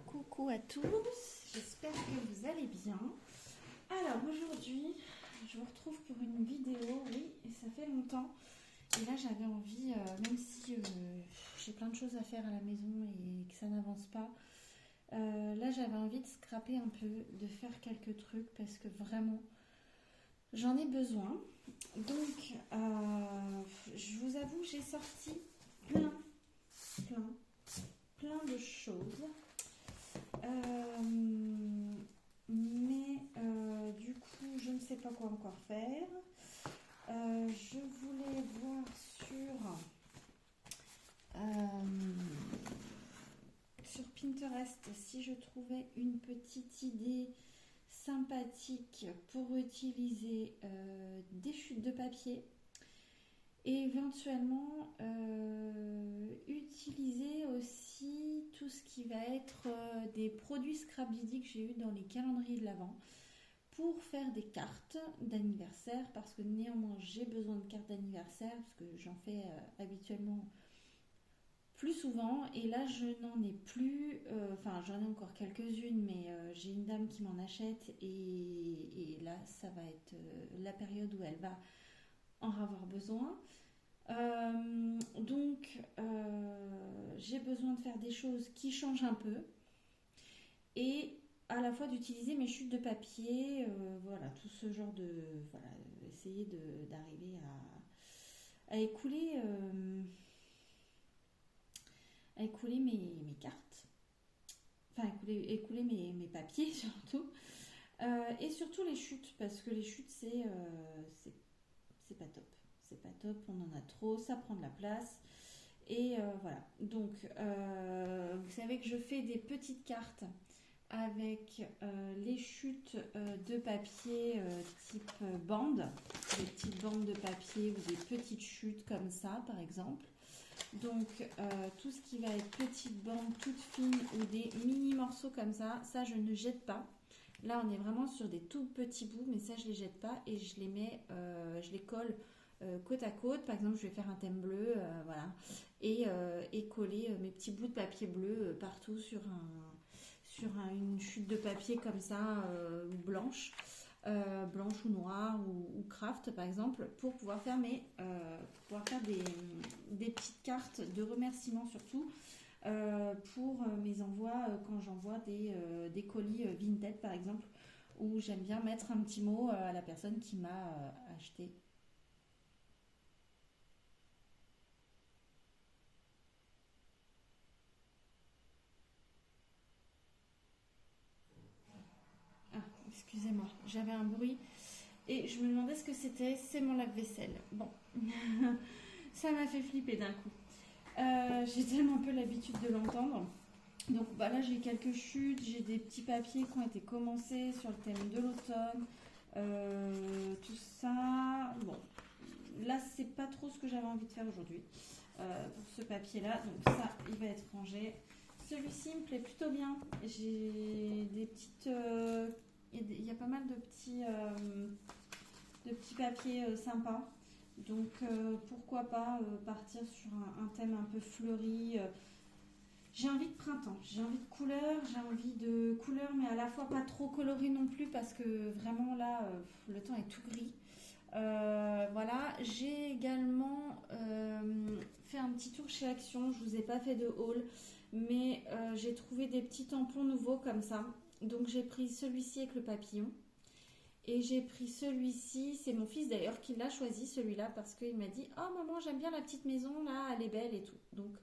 Coucou à tous, j'espère que vous allez bien. Alors aujourd'hui, je vous retrouve pour une vidéo, oui, et ça fait longtemps. Et là j'avais envie, même si j'ai plein de choses à faire à la maison et que ça n'avance pas, là j'avais envie de scraper un peu, de faire quelques trucs parce que vraiment j'en ai besoin. Donc je vous avoue, j'ai sorti plein, plein, plein de choses. Mais du coup, je ne sais pas quoi encore faire. Je voulais voir sur Pinterest si je trouvais une petite idée sympathique pour utiliser des chutes de papier. Et éventuellement utiliser aussi tout ce qui va être des produits Scrabidi que j'ai eu dans les calendriers de l'Avent pour faire des cartes d'anniversaire, parce que néanmoins j'ai besoin de cartes d'anniversaire parce que j'en fais habituellement plus souvent, et là je n'en ai plus, enfin j'en ai encore quelques-unes, mais j'ai une dame qui m'en achète, et là ça va être la période où elle va en avoir besoin. Donc j'ai besoin de faire des choses qui changent un peu et à la fois d'utiliser mes chutes de papier, voilà, tout ce genre de, voilà, essayer d'arriver à écouler mes cartes, enfin écouler mes papiers surtout. Et surtout les chutes, parce que les chutes c'est pas top. C'est pas top, on en a trop, ça prend de la place. Et voilà. Donc, vous savez que je fais des petites cartes avec les chutes de papier type bande, des petites bandes de papier ou des petites chutes comme ça, par exemple. Donc, tout ce qui va être petites bandes toutes fines ou des mini morceaux comme ça je ne jette pas. Là, on est vraiment sur des tout petits bouts, mais ça, je les jette pas et je les mets, je les colle côte à côte. Par exemple, je vais faire un thème bleu, voilà, et coller mes petits bouts de papier bleu partout sur une chute de papier comme ça, blanche, blanche ou noire ou craft par exemple, pour pouvoir faire des petites cartes de remerciements surtout. Pour mes envois, quand j'envoie des colis Vinted par exemple, où j'aime bien mettre un petit mot à la personne qui m'a acheté. Ah, excusez-moi, j'avais un bruit et je me demandais ce que c'était. C'est mon lave-vaisselle. Bon, ça m'a fait flipper d'un coup. J'ai tellement peu l'habitude de l'entendre. Donc bah là j'ai quelques chutes, j'ai des petits papiers qui ont été commencés sur le thème de l'automne, tout ça. Bon, là c'est pas trop ce que j'avais envie de faire aujourd'hui pour ce papier là, donc ça il va être rangé. Celui-ci me plaît plutôt bien, j'ai des petites, il y a pas mal de petits papiers sympas, donc pourquoi pas partir sur un thème un peu fleuri. J'ai envie de printemps, j'ai envie de couleurs, mais à la fois pas trop coloré non plus, parce que vraiment là, le temps est tout gris. Voilà, j'ai également fait un petit tour chez Action. Je vous ai pas fait de haul, mais j'ai trouvé des petits tampons nouveaux comme ça. Donc j'ai pris celui-ci avec le papillon. Et j'ai pris celui-ci, c'est mon fils d'ailleurs qui l'a choisi celui-là, parce qu'il m'a dit: oh maman, j'aime bien la petite maison là, elle est belle et tout. Donc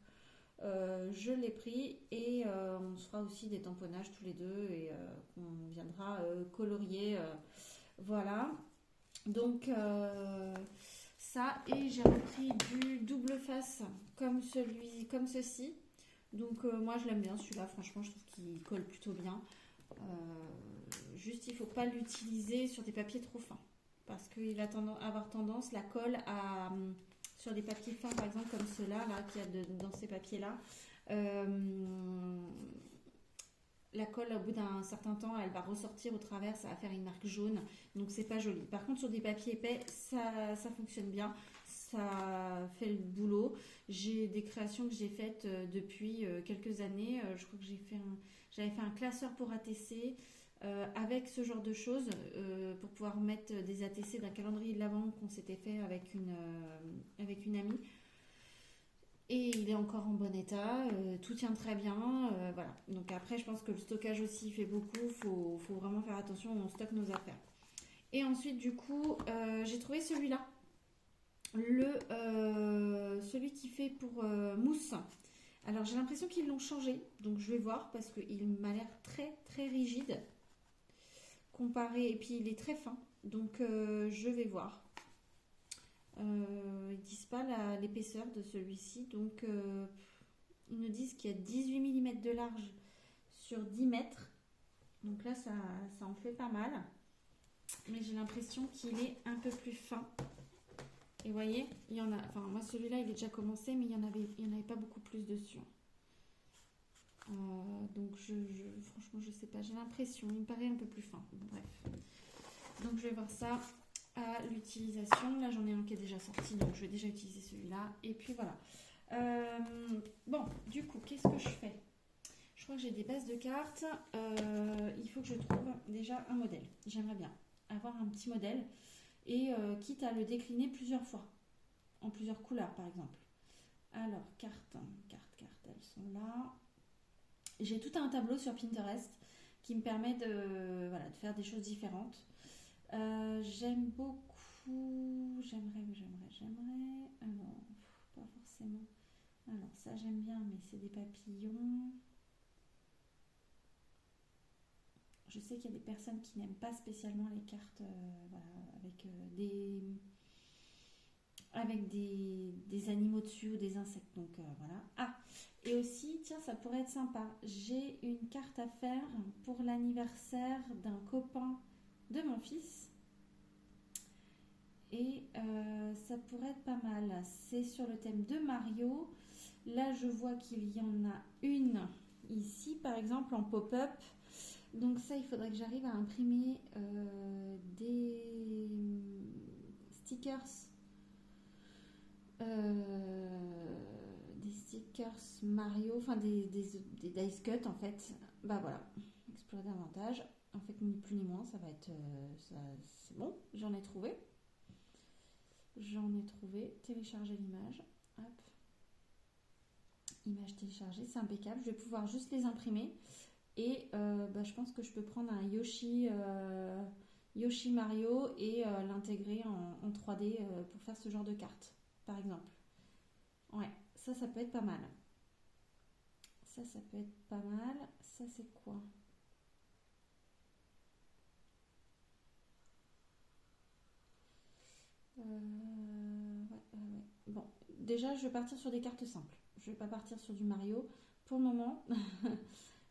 je l'ai pris, et on se fera aussi des tamponnages tous les deux, et on viendra colorier. Voilà. Donc ça, et j'ai repris du double face comme ceci. Donc moi je l'aime bien celui-là, franchement je trouve qu'il colle plutôt bien. Juste il faut pas l'utiliser sur des papiers trop fins, parce qu'il a avoir tendance, la colle sur des papiers fins par exemple comme ceux-là là, qu'il y a dans ces papiers là, la colle au bout d'un certain temps elle va ressortir au travers, ça va faire une marque jaune, donc c'est pas joli. Par contre sur des papiers épais ça fonctionne bien, ça fait le boulot. J'ai des créations que j'ai faites depuis quelques années. Je crois que j'avais fait un classeur pour ATC avec ce genre de choses pour pouvoir mettre des ATC d'un calendrier de l'Avent qu'on s'était fait avec une amie. Et il est encore en bon état, tout tient très bien, voilà. Donc après, je pense que le stockage aussi fait beaucoup, faut vraiment faire attention où on stocke nos affaires. Et ensuite, du coup, j'ai trouvé celui-là, celui qui fait pour mousse. Alors j'ai l'impression qu'ils l'ont changé, donc je vais voir parce qu'il m'a l'air très très rigide comparé, et puis il est très fin, donc je vais voir. Ils disent pas l'épaisseur de celui-ci, donc ils nous disent qu'il y a 18 mm de large sur 10 mètres, donc là ça en fait pas mal, mais j'ai l'impression qu'il est un peu plus fin. Et vous voyez, il y en a, enfin moi celui-là il est déjà commencé, mais il y en avait pas beaucoup plus dessus. Donc franchement je sais pas, j'ai l'impression, il me paraît un peu plus fin. Bon, bref, donc je vais voir ça à l'utilisation. Là j'en ai un qui est déjà sorti, donc je vais déjà utiliser celui-là. Et puis voilà. Bon, du coup, qu'est-ce que je fais? Je crois que j'ai des bases de cartes. Il faut que je trouve déjà un modèle. J'aimerais bien avoir un petit modèle et quitte à le décliner plusieurs fois, en plusieurs couleurs par exemple. Alors, cartes, elles sont là. J'ai tout un tableau sur Pinterest qui me permet de faire des choses différentes. J'aime beaucoup, j'aimerais. Alors, pas forcément. Alors, ça j'aime bien, mais c'est des papillons. Je sais qu'il y a des personnes qui n'aiment pas spécialement les cartes avec des animaux dessus ou des insectes. Donc voilà. Ah, et aussi, tiens, ça pourrait être sympa. J'ai une carte à faire pour l'anniversaire d'un copain de mon fils. Et ça pourrait être pas mal. C'est sur le thème de Mario. Là, je vois qu'il y en a une ici, par exemple, en pop-up. Donc ça, il faudrait que j'arrive à imprimer des stickers. Des stickers Mario, enfin des dice cut en fait. Bah voilà, explorer davantage. En fait, ni plus ni moins, ça va être. C'est bon, j'en ai trouvé. Télécharger l'image. Hop. Image téléchargée, c'est impeccable. Je vais pouvoir juste les imprimer. Et je pense que je peux prendre un Yoshi Mario et l'intégrer en 3D pour faire ce genre de carte, par exemple. Ouais, ça peut être pas mal. Ça peut être pas mal. Ça, c'est quoi? Ouais. Bon, déjà, je vais partir sur des cartes simples. Je vais pas partir sur du Mario. Pour le moment,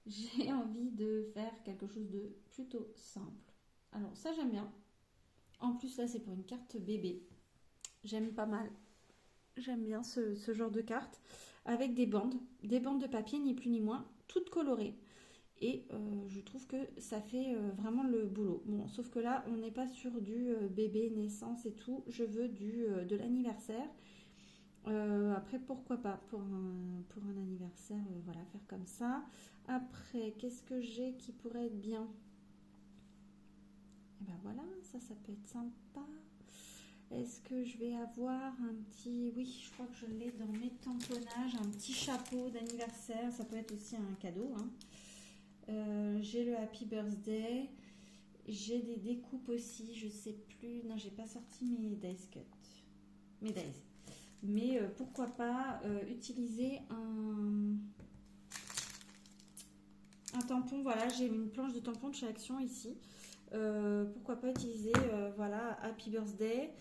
j'ai envie de faire quelque chose de plutôt simple. Alors, ça, j'aime bien. En plus, là, c'est pour une carte bébé. J'aime pas mal. J'aime bien ce genre de carte. Avec des bandes de papier, ni plus ni moins, toutes colorées. Et je trouve que ça fait vraiment le boulot. Bon, sauf que là, on n'est pas sur du bébé, naissance et tout. Je veux de l'anniversaire. Après, pourquoi pas pour un anniversaire, voilà, faire comme ça. Après, qu'est-ce que j'ai qui pourrait être bien? Et ben voilà, ça peut être sympa. Est-ce que je vais avoir un petit... Oui, je crois que je l'ai dans mes tamponnages. Un petit chapeau d'anniversaire. Ça peut être aussi un cadeau. Hein. J'ai le Happy Birthday. J'ai des découpes aussi. Je sais plus. Non, j'ai pas sorti mes dice cut. Mes dice. Mais pourquoi pas utiliser un tampon. Voilà, j'ai une planche de tampon de chez Action ici. Pourquoi pas utiliser Happy Birthday.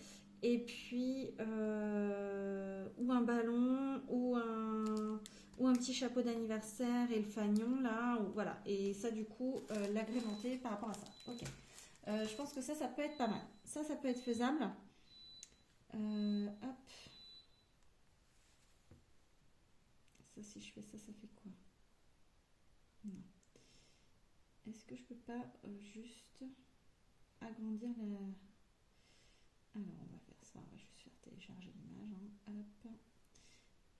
Et puis, ou un ballon, ou un petit chapeau d'anniversaire et le fanion, là, ou, voilà. Et ça, du coup, l'agrémenter par rapport à ça. Ok. Je pense que ça peut être pas mal. Ça peut être faisable. Hop. Ça, si je fais ça, ça fait quoi? Non. Est-ce que je peux pas juste agrandir la... Alors, on va faire ça. On va juste faire télécharger l'image. Hein. Hop.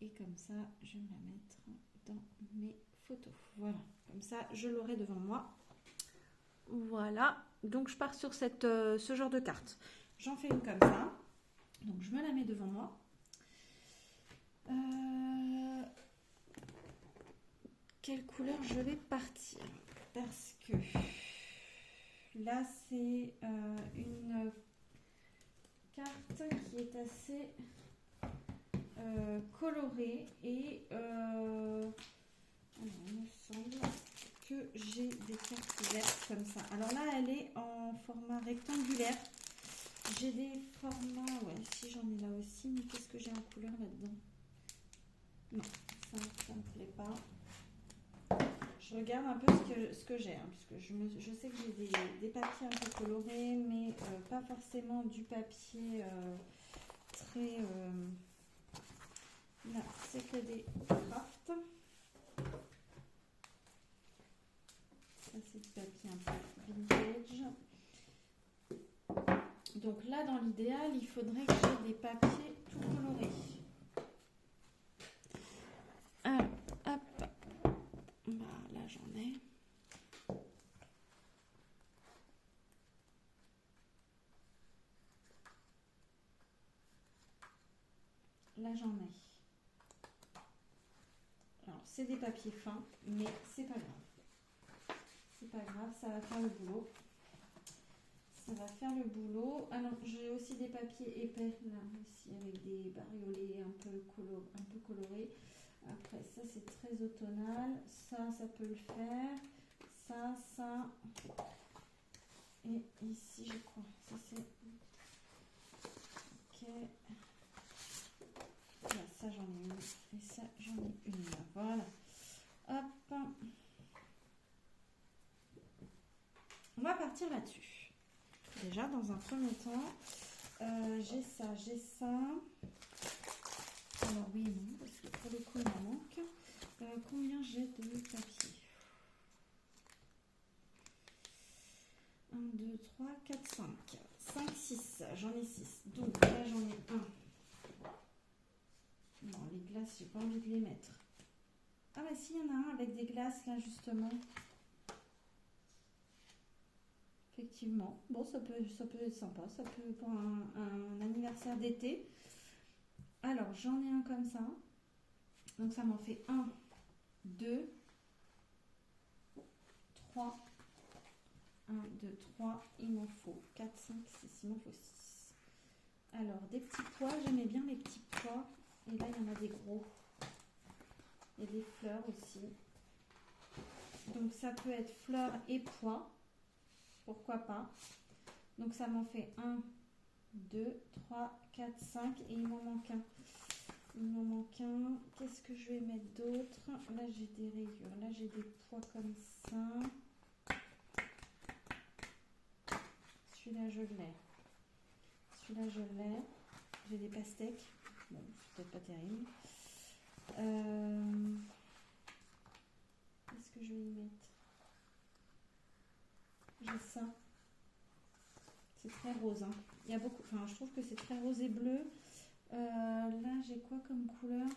Et comme ça, je vais me la mettre dans mes photos. Voilà, comme ça, je l'aurai devant moi. Voilà, donc je pars sur ce genre de carte. J'en fais une comme ça. Donc je me la mets devant moi. Quelle couleur je vais partir? Parce que là, c'est une carte qui est assez colorée et alors, il me semble que j'ai des cartes vertes comme ça. Alors là, elle est en format rectangulaire. J'ai des formats, ouais, si j'en ai là aussi, mais qu'est-ce que j'ai en couleur là-dedans? Non, ça ne me plaît pas. Je regarde un peu ce que j'ai, hein, puisque je sais que j'ai des papiers un peu colorés, mais pas forcément du papier très... là, c'est que des crafts. Ça, c'est du papier un peu vintage. Donc là, dans l'idéal, il faudrait que j'ai des papiers tout colorés. Alors, hop. Bah, là, j'en ai. Là, j'en ai. Alors, c'est des papiers fins, mais c'est pas grave. C'est pas grave, ça va faire le boulot. Ça va faire le boulot. Ah non, j'ai aussi des papiers épais, là aussi, avec des bariolés un peu colorés. Après, ça, c'est très automnal. Ça peut le faire. Ça. Et ici, je crois. Ça, c'est... Ok. Là, ça, j'en ai une. Et ça, j'en ai une. Là. Voilà. Hop. On va partir là-dessus. Déjà, dans un premier temps, j'ai ça. Alors oui et non, parce que pour le coup, il m'en manque. Combien j'ai de papier? 1, 2, 3, 4, 5. 5, 6. J'en ai 6. Donc là, j'en ai un. Non, les glaces, j'ai pas envie de les mettre. Ah bah si, il y en a un avec des glaces, là, justement. Effectivement. Bon, ça peut être sympa. Ça peut pour un anniversaire d'été. Alors, j'en ai un comme ça. Donc, ça m'en fait 1, 2, 3. 1, 2, 3. Il m'en faut 4, 5, 6. Il m'en faut 6. Alors, des petits pois. J'aimais bien les petits pois. Et là, il y en a des gros. Il y a des fleurs aussi. Donc, ça peut être fleurs et pois. Pourquoi pas. Donc, ça m'en fait 1, 2, 3, 4, 5. Et il m'en manque un. Qu'est-ce que je vais mettre d'autre? Là, j'ai des rayures. Là, j'ai des pois comme ça. Celui-là, je l'ai. J'ai des pastèques. Bon, c'est peut-être pas terrible. Qu'est-ce que je vais y mettre? J'ai ça. C'est très rose. Hein. Il y a beaucoup. Enfin, je trouve que c'est très rose et bleu. Là, j'ai quoi comme couleur?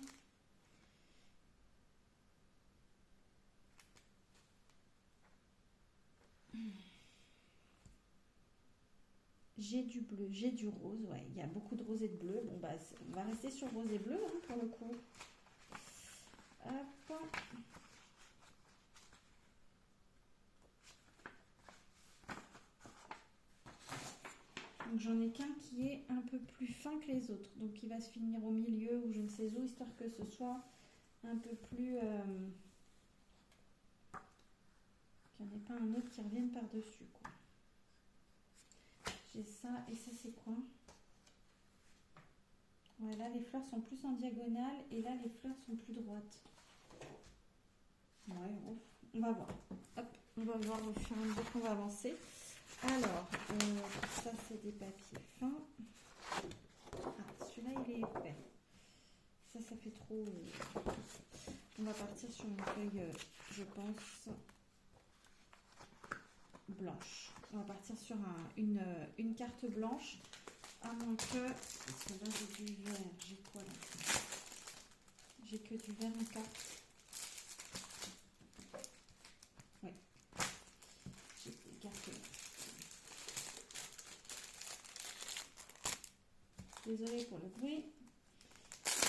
J'ai du bleu, j'ai du rose, ouais, il y a beaucoup de rose et de bleu. Bon, bah, on va rester sur rose et bleu, hein, pour le coup. Hop. Donc, j'en ai qu'un qui est un peu plus fin que les autres. Donc, il va se finir au milieu ou je ne sais où, histoire que ce soit un peu plus... qu'il n'y en ait pas un autre qui revienne par-dessus, quoi. J'ai ça, et ça, c'est quoi? Ouais, là, les fleurs sont plus en diagonale, et là, les fleurs sont plus droites. Ouais, on va voir. Hop, on va voir au fur et à mesure qu'on va avancer. Alors, ça, c'est des papiers fins. Ah, celui-là, il est épais. Ça fait trop... On va partir sur une feuille, je pense, blanche. On va partir sur une carte blanche. à moins que... Parce que là, j'ai du vert. J'ai quoi là? J'ai que du vert en carte. Oui. J'ai des cartes là. Désolée pour le bruit.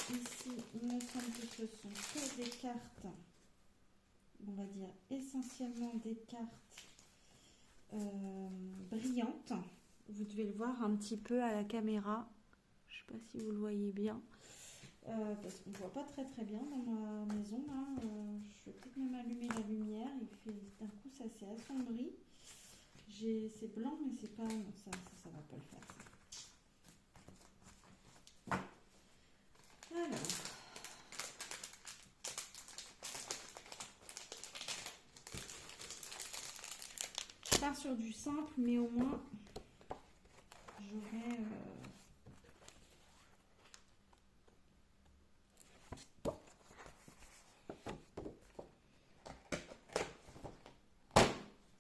Ici, il me semble que ce sont que des cartes, on va dire essentiellement des cartes brillantes. Vous devez le voir un petit peu à la caméra. Je ne sais pas si vous le voyez bien. Parce qu'on ne voit pas très très bien dans ma maison. Là. Je vais peut-être même allumer la lumière. Il fait d'un coup, ça s'est assombri. C'est blanc, mais c'est pas... Non, ça va pas le faire. Ça. Alors... Je pars sur du simple, mais au moins j'aurai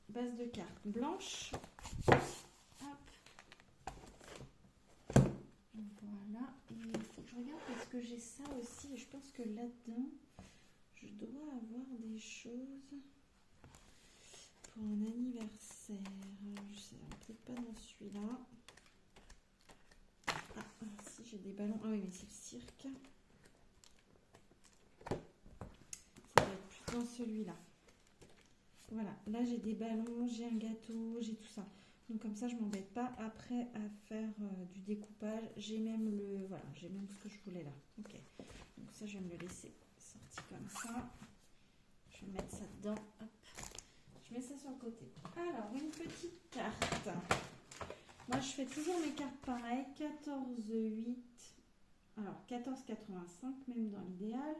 base de cartes blanche. Hop. Voilà. Et il faut que je regarde parce que j'ai ça aussi. Et je pense que là-dedans, je dois avoir des choses pour un anniversaire. Je sais peut-être pas dans celui-là. Ah, si j'ai des ballons. Ah oui, mais c'est le cirque. Ça va être plus dans celui-là. Voilà, là j'ai des ballons, j'ai un gâteau, j'ai tout ça. Donc comme ça je m'embête pas après à faire du découpage. J'ai même voilà, j'ai même ce que je voulais là. Ok, donc ça je vais me le laisser sorti comme ça. Je vais mettre ça dedans. Hop. Je mets ça sur le côté. Alors une petite carte. Moi je fais toujours mes cartes pareilles. 14,8. Alors 14,85 même dans l'idéal.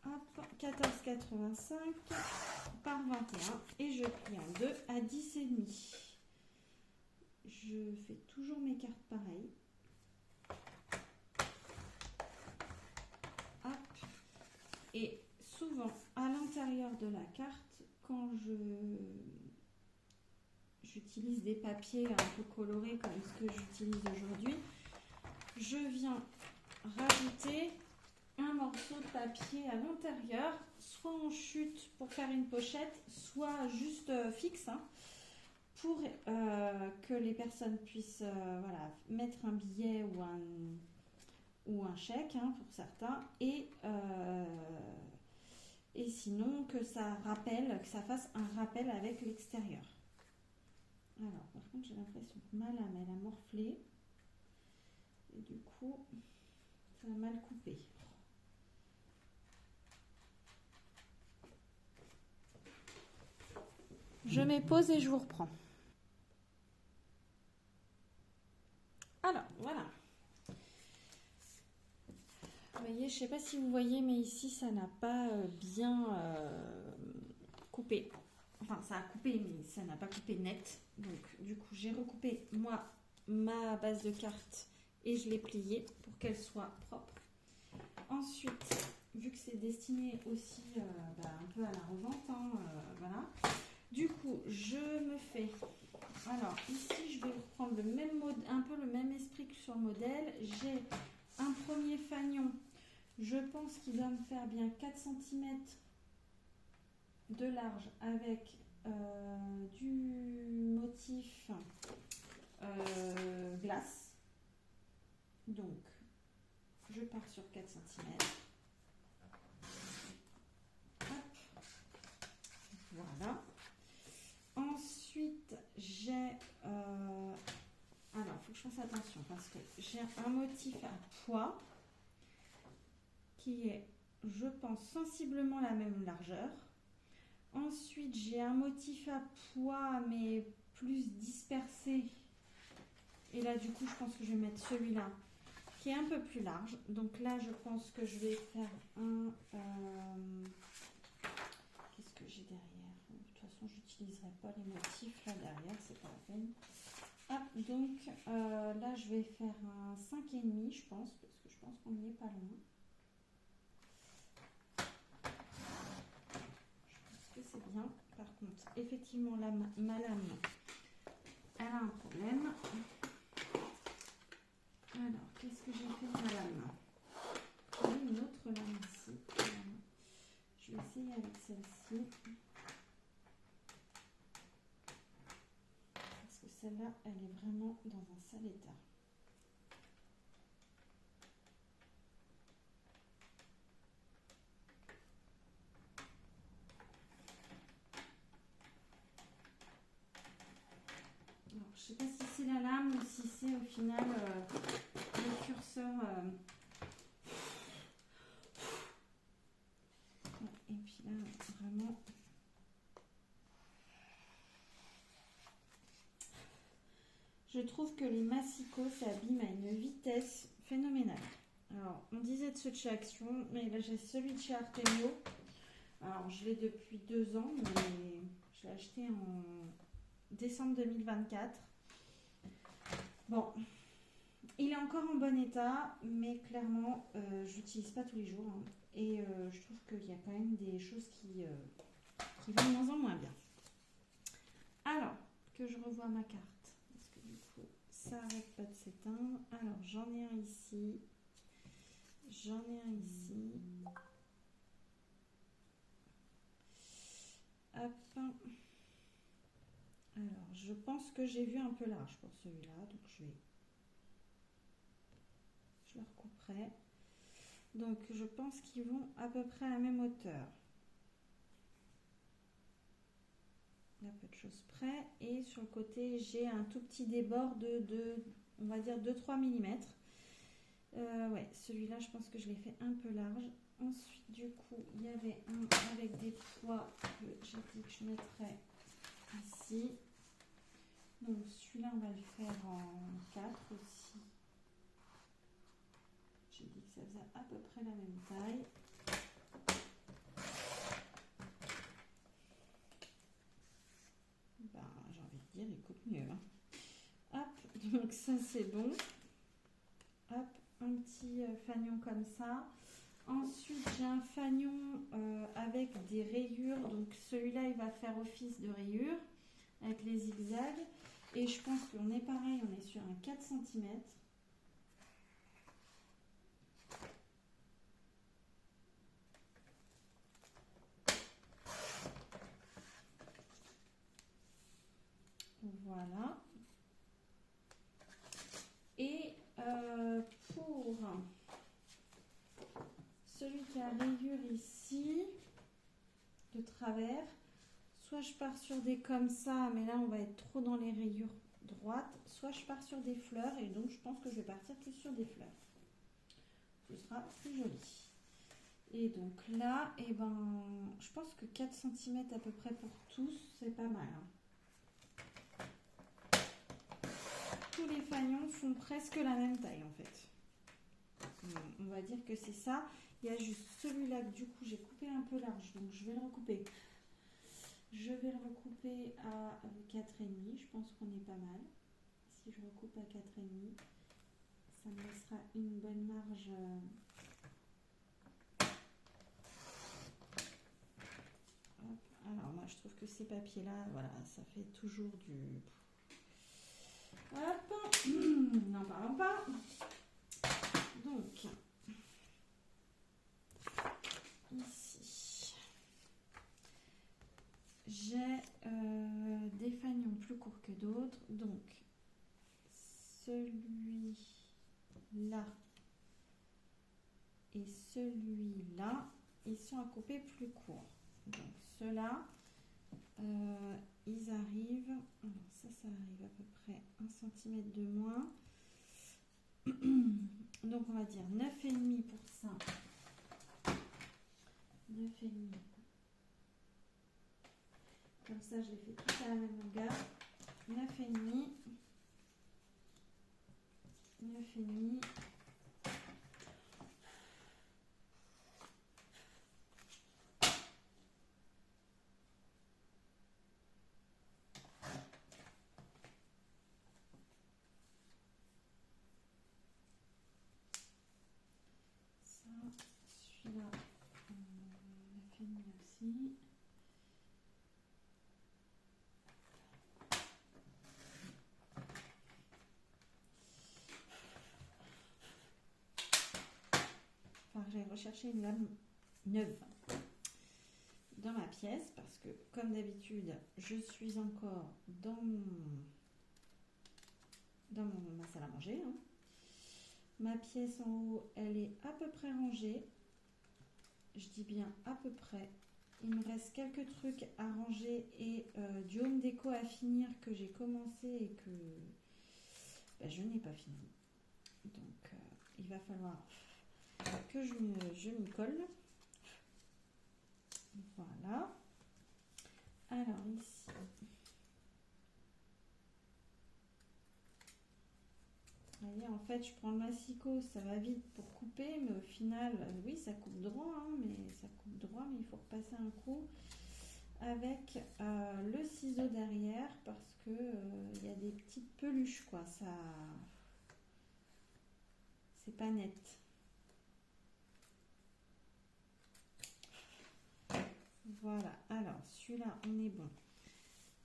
Hop, 14,85 par 21 et je plie en 2 à 10,5. Je fais toujours mes cartes pareilles. Hop. Et souvent à l'intérieur de la carte, quand j'utilise des papiers un peu colorés comme ce que j'utilise aujourd'hui, je viens rajouter un morceau de papier à l'intérieur, soit en chute pour faire une pochette, soit juste fixe, hein, pour que les personnes puissent voilà, mettre un billet ou un chèque hein, pour certains, et sinon que ça rappelle, que ça fasse un rappel avec l'extérieur. Alors par contre j'ai l'impression que ma lame elle a morflé et du coup ça a mal coupé. Je mets pause et je vous reprends. Alors, voilà. Vous voyez, je ne sais pas si vous voyez, mais ici, ça n'a pas bien coupé. Enfin, ça a coupé, mais ça n'a pas coupé net. Donc, du coup, j'ai recoupé, moi, ma base de carte et je l'ai pliée pour qu'elle soit propre. Ensuite, vu que c'est destiné aussi un peu à la revente, hein, voilà. Du coup, je me fais... Alors, ici, je vais reprendre le même mode, un peu le même esprit que sur le modèle. J'ai un premier fanion. Je pense qu'il doit me faire bien 4 cm de large avec du motif glace. Donc, je pars sur 4 cm. Hop. Voilà. Ensuite, j'ai... alors, il faut que je fasse attention parce que j'ai un motif à pois qui est, je pense, sensiblement la même largeur. Ensuite, j'ai un motif à pois mais plus dispersé. Et là, du coup, je pense que je vais mettre celui-là qui est un peu plus large. Donc là, je pense que je vais faire un... qu'est-ce que j'ai derrière? De toute façon, je n'utiliserai pas les motifs là derrière, c'est pas la peine. Hop, donc là, je vais faire un 5,5, je pense, parce que je pense qu'on n'y est pas loin. Je pense que c'est bien. Par contre, effectivement, ma lame, elle a un problème. qu'est-ce que j'ai fait de ma lame? J'ai une autre lame ici. Je vais essayer avec celle-ci. Parce que celle-là, elle est vraiment dans un sale état. Alors, je ne sais pas si c'est la lame ou si c'est au final le curseur. Ouais, et puis là, vraiment... Je trouve que les massicots s'abîment à une vitesse phénoménale. Alors, on disait de ceux de chez Action, mais là j'ai celui de chez Artemio. Alors, je l'ai depuis 2 ans, mais je l'ai acheté en décembre 2024. Bon, il est encore en bon état, mais clairement, je l'utilise pas tous les jours. Hein, et je trouve qu'il y a quand même des choses qui vont de moins en moins bien. Alors, que je revois ma carte. Parce que du coup, ça n'arrête pas de s'éteindre. Alors, j'en ai un ici. J'en ai un ici. Hop. Alors, je pense que j'ai vu un peu large pour celui-là. Donc, je le recouperai. Donc, je pense qu'ils vont à peu près à la même hauteur. À peu de choses près. Et sur le côté, j'ai un tout petit débord de on va dire 2-3 mm. Ouais, celui-là, je pense que je l'ai fait un peu large. Ensuite, du coup, il y avait un avec des poids que j'ai dit que je mettrais ici. Donc, celui-là, on va le faire en 4 aussi. J'ai dit que ça faisait à peu près la même taille. Ben, j'ai envie de dire, il coupe mieux. Hein. Hop, donc ça, c'est bon. Hop, un petit fanion comme ça. Ensuite, j'ai un fanion avec des rayures. Donc, celui-là, il va faire office de rayure avec les zigzags. Et je pense qu'on est pareil, on est sur un 4 cm. Voilà. Et pour celui qui a rayure ici, de travers, soit je pars sur des comme ça, mais là on va être trop dans les rayures droites, soit je pars sur des fleurs, et donc je pense que je vais partir plus sur des fleurs. Ce sera plus joli. Et donc là, eh ben, je pense que 4 cm à peu près pour tous, c'est pas mal. Hein. Tous les fanions font presque la même taille en fait. On va dire que c'est ça. Il y a juste celui-là que du coup j'ai coupé un peu large, donc je vais le recouper. Je vais le recouper à 4,5. Je pense qu'on est pas mal. Si je recoupe à 4,5, ça me laissera une bonne marge. Hop. Alors moi je trouve que ces papiers-là, voilà, ça fait toujours du... Hop, n'en parlons pas. Donc, ici, j'ai des fanions plus courts que d'autres. Donc, celui-là et celui-là, ils sont à couper plus court. Donc, ceux-là, ils arrivent, alors ça arrive à peu près 1 cm de moins. Donc, on va dire 9,5 pour ça. 9,5. Comme ça, je les fais toutes à la même longueur. 9,5. 9,5. Celui-là, 9,5 aussi. rechercher une lame neuve dans ma pièce parce que, comme d'habitude, je suis encore dans ma salle à manger. Hein. Ma pièce en haut, elle est à peu près rangée. Je dis bien à peu près. Il me reste quelques trucs à ranger et du home déco à finir que j'ai commencé et que je n'ai pas fini. Donc, il va falloir que je m'y colle. Voilà. Alors ici, vous voyez, en fait, je prends le massicot, ça va vite pour couper, mais au final, oui, ça coupe droit, hein, mais il faut repasser un coup avec le ciseau derrière parce que il y a des petites peluches, quoi. Ça, c'est pas net. Voilà. Alors, celui-là, on est bon.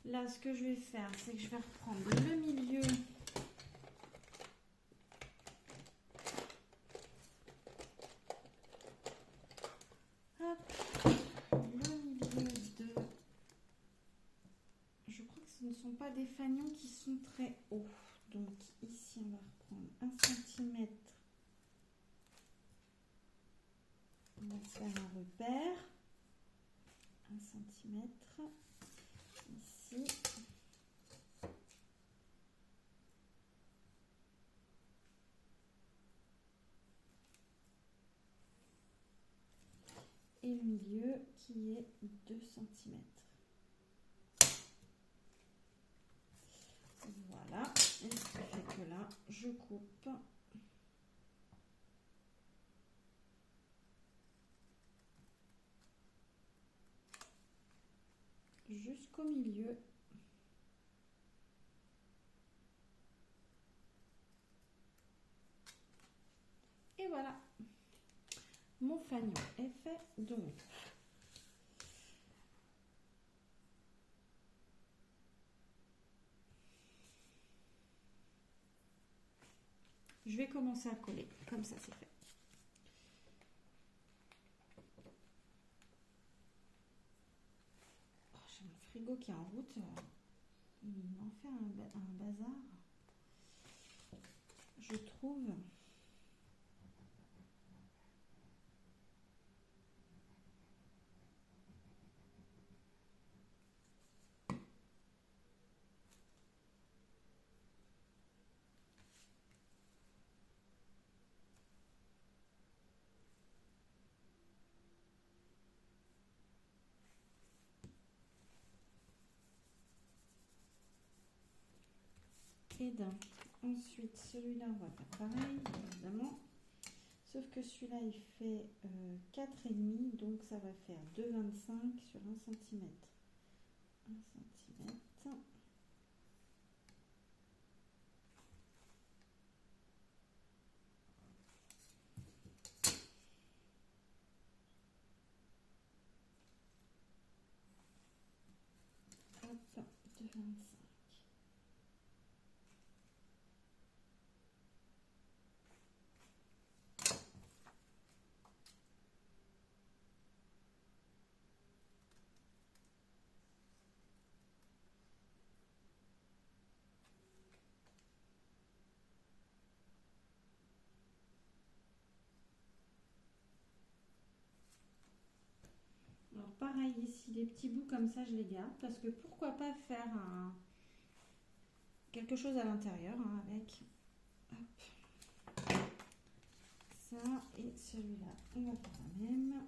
Là, ce que je vais faire, c'est que je vais reprendre le milieu. Ce ne sont pas des fanions qui sont très hauts. Donc ici, on va reprendre 1 cm. On va faire un repère. 1 cm. Ici. Et le milieu qui est 2 cm. Voilà, et ce qui fait que là, je coupe jusqu'au milieu. Et voilà, mon fanion est fait. Donc, je vais commencer à coller, comme ça c'est fait. Oh, j'ai mon frigo qui est en route, il m'en fait un bazar, je trouve. Et d'un. Ensuite, celui-là, on va faire pareil, évidemment. Sauf que celui-là, il fait 4,5, donc ça va faire 2,25 sur 1 cm. 1 cm. Hop, 2,25. Alors pareil ici, les petits bouts comme ça, je les garde parce que pourquoi pas faire quelque chose à l'intérieur hein, avec. Hop. Ça et celui-là, on va faire la même,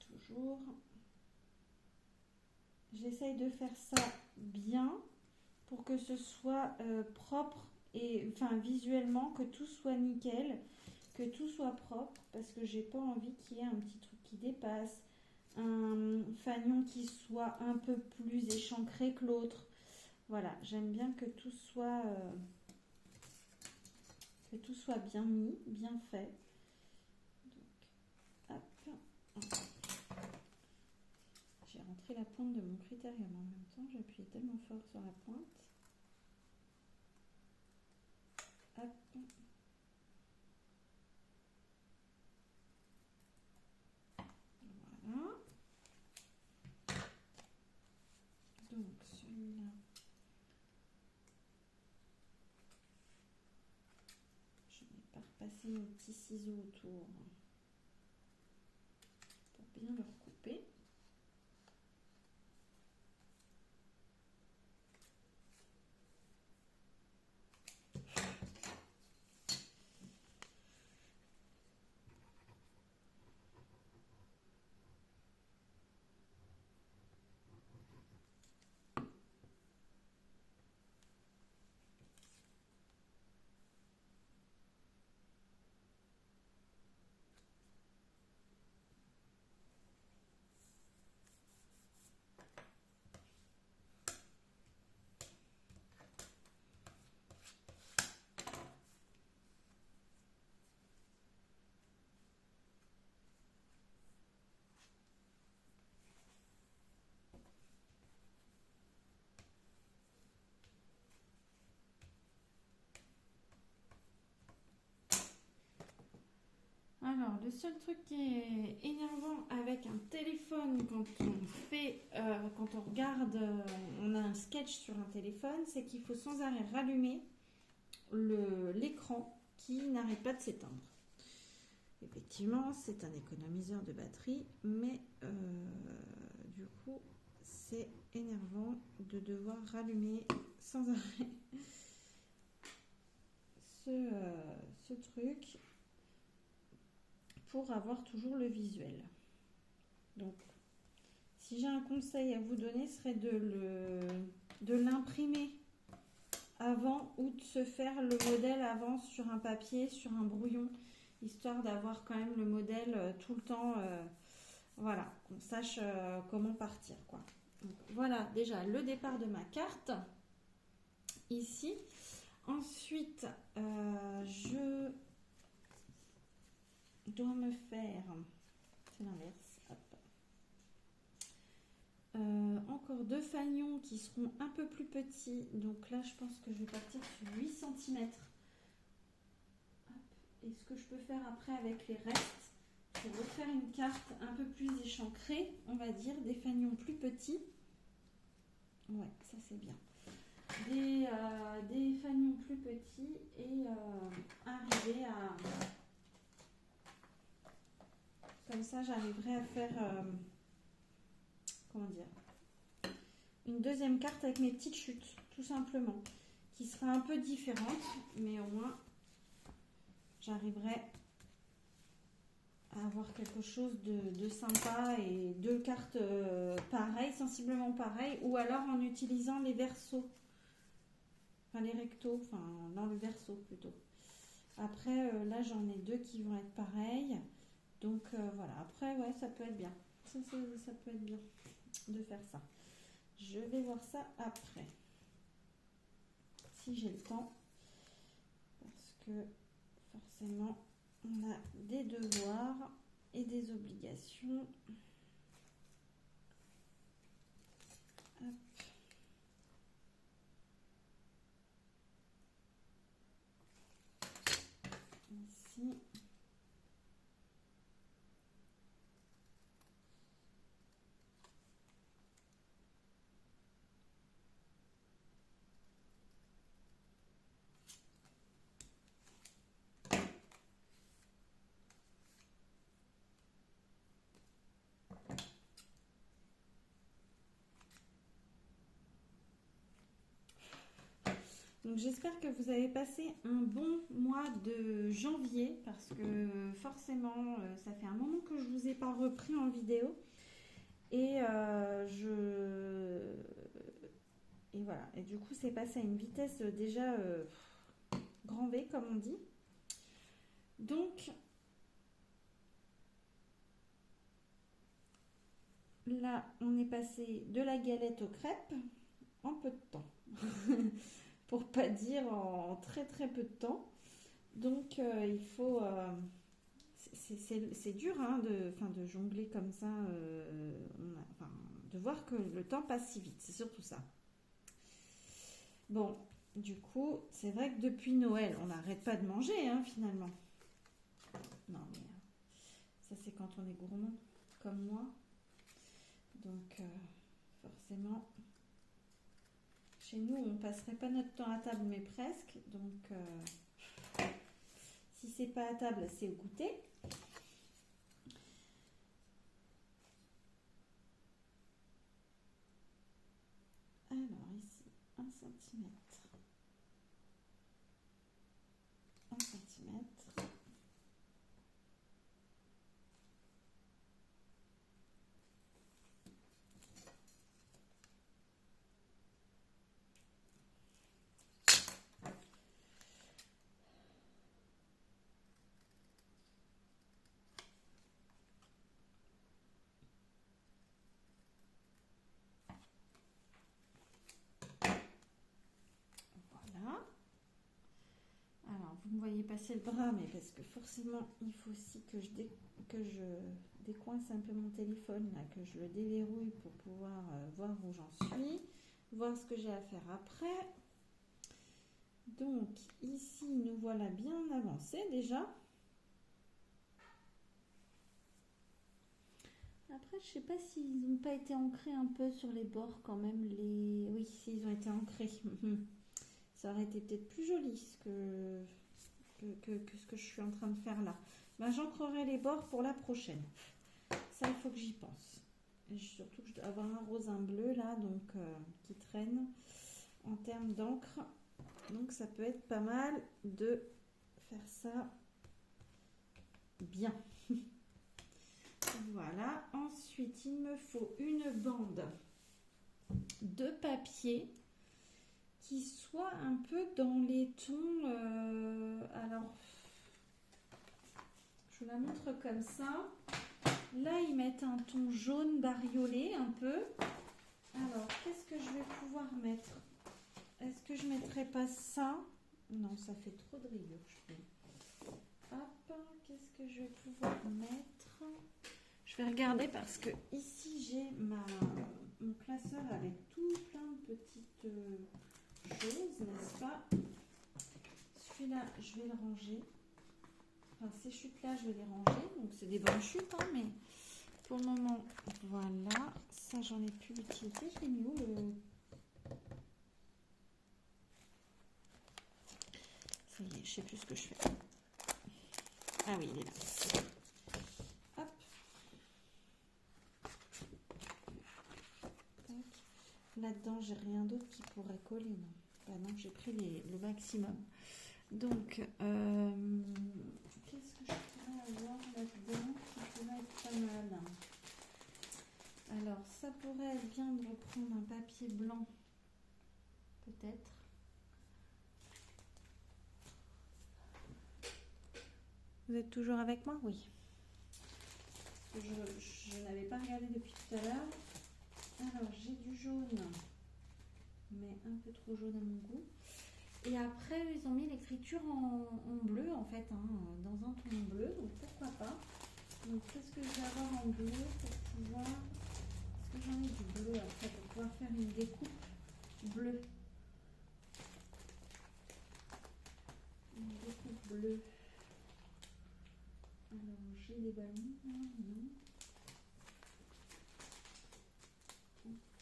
toujours. J'essaye de faire ça bien pour que ce soit propre et enfin visuellement que tout soit nickel, que tout soit propre parce que j'ai pas envie qu'il y ait un petit truc qui dépasse, un fanion qui soit un peu plus échancré que l'autre. Voilà, j'aime bien que tout soit bien mis, bien fait. Donc, hop. J'ai rentré la pointe de mon critérium en même temps, j'ai appuyé tellement fort sur la pointe. Hop. passer mon petit ciseau autour pour bien le recouper. Alors, le seul truc qui est énervant avec un téléphone quand on regarde, on a un sketch sur un téléphone, c'est qu'il faut sans arrêt rallumer l'écran qui n'arrête pas de s'éteindre. Effectivement, c'est un économiseur de batterie, mais du coup, c'est énervant de devoir rallumer sans arrêt ce truc pour avoir toujours le visuel. Donc, si j'ai un conseil à vous donner, ce serait de l'imprimer avant ou de se faire le modèle avant sur un papier, sur un brouillon, histoire d'avoir quand même le modèle tout le temps, voilà, qu'on sache comment partir, quoi. Donc, voilà déjà le départ de ma carte, ici. Ensuite, je dois me faire, c'est l'inverse, encore 2 fanions qui seront un peu plus petits, donc là je pense que je vais partir sur 8 cm. Et ce que je peux faire après avec les restes, c'est refaire une carte un peu plus échancrée, on va dire, des fanions plus petits. Ouais, ça c'est bien. Des fanions plus petits et arriver à... Comme ça, j'arriverai à faire, comment dire, une deuxième carte avec mes petites chutes, tout simplement, qui sera un peu différente, mais au moins, j'arriverai à avoir quelque chose de sympa et 2 cartes pareilles, sensiblement pareilles, ou alors en utilisant les versos, enfin les rectos, enfin dans le verso plutôt. Après, là, j'en ai 2 qui vont être pareilles. Donc voilà, après ouais, ça peut être bien. Ça peut être bien de faire ça. Je vais voir ça après. Si j'ai le temps. Parce que forcément, on a des devoirs et des obligations. Hop. Ici. Donc j'espère que vous avez passé un bon mois de janvier parce que forcément ça fait un moment que je ne vous ai pas repris en vidéo et et voilà, et du coup c'est passé à une vitesse déjà grand V comme on dit. Donc là on est passé de la galette aux crêpes en peu de temps. Pour pas dire en très très peu de temps. Donc il faut... c'est dur hein, de jongler comme ça, de voir que le temps passe si vite, c'est surtout ça. Bon, du coup, c'est vrai que depuis Noël, on n'arrête pas de manger hein, finalement. Non mais ça c'est quand on est gourmand, comme moi. Donc forcément... Chez nous, on passerait pas notre temps à table, mais presque. Donc, Si c'est pas à table, c'est au goûter. Alors ici, 1 cm. 1 cm. Vous me voyez passer le bras, mais parce que forcément, il faut aussi que je décoince un peu mon téléphone, là, que je le déverrouille pour pouvoir voir où j'en suis, voir ce que j'ai à faire après. Donc, ici, nous voilà bien avancés déjà. Après, je sais pas s'ils n'ont pas été ancrés un peu sur les bords quand même. Oui, s'ils ont été ancrés. Ça aurait été peut-être plus joli ce que ce que je suis en train de faire là. Ben, j'ancrerai les bords pour la prochaine. Ça, il faut que j'y pense. Et surtout que je dois avoir un rose, un bleu là, donc qui traîne en termes d'encre. Donc ça peut être pas mal de faire ça bien. Voilà. Ensuite, il me faut une bande de papier qui soit un peu dans les tons. Alors, je vous la montre comme ça. Là, ils mettent un ton jaune bariolé un peu. Alors, qu'est-ce que je vais pouvoir mettre? Est-ce que je ne mettrai pas ça? Non, ça fait trop de rayures, je trouve. Hop, qu'est-ce que je vais pouvoir mettre? Je vais regarder parce que ici, j'ai mon classeur avec tout plein de petites choses, n'est-ce pas? Celui-là, je vais le ranger. Enfin, ces chutes-là, je vais les ranger. Donc, c'est des bonnes chutes, hein, mais pour le moment, voilà. Ça, j'en ai plus d'utilité. Je l'ai mis où le... Ça y est, je sais plus ce que je fais. Ah oui, il est là. Hop. Là-dedans, j'ai rien d'autre qui pourrait coller, non? Bah non, j'ai pris le maximum. Donc, qu'est-ce que je pourrais avoir là-dedans qui pourrait être pas mal? Alors, ça pourrait être bien de reprendre un papier blanc, peut-être. Vous êtes toujours avec moi? Oui. Je n'avais pas regardé depuis tout à l'heure. Alors, j'ai du jaune, mais un peu trop jaune à mon goût. Et après, ils ont mis l'écriture en bleu, en fait, hein, dans un ton bleu, donc pourquoi pas. Donc, qu'est-ce que je vais avoir en bleu pour pouvoir... Est-ce que j'en ai du bleu après pour pouvoir faire une découpe bleue? Une découpe bleue. Alors, j'ai des ballons, non.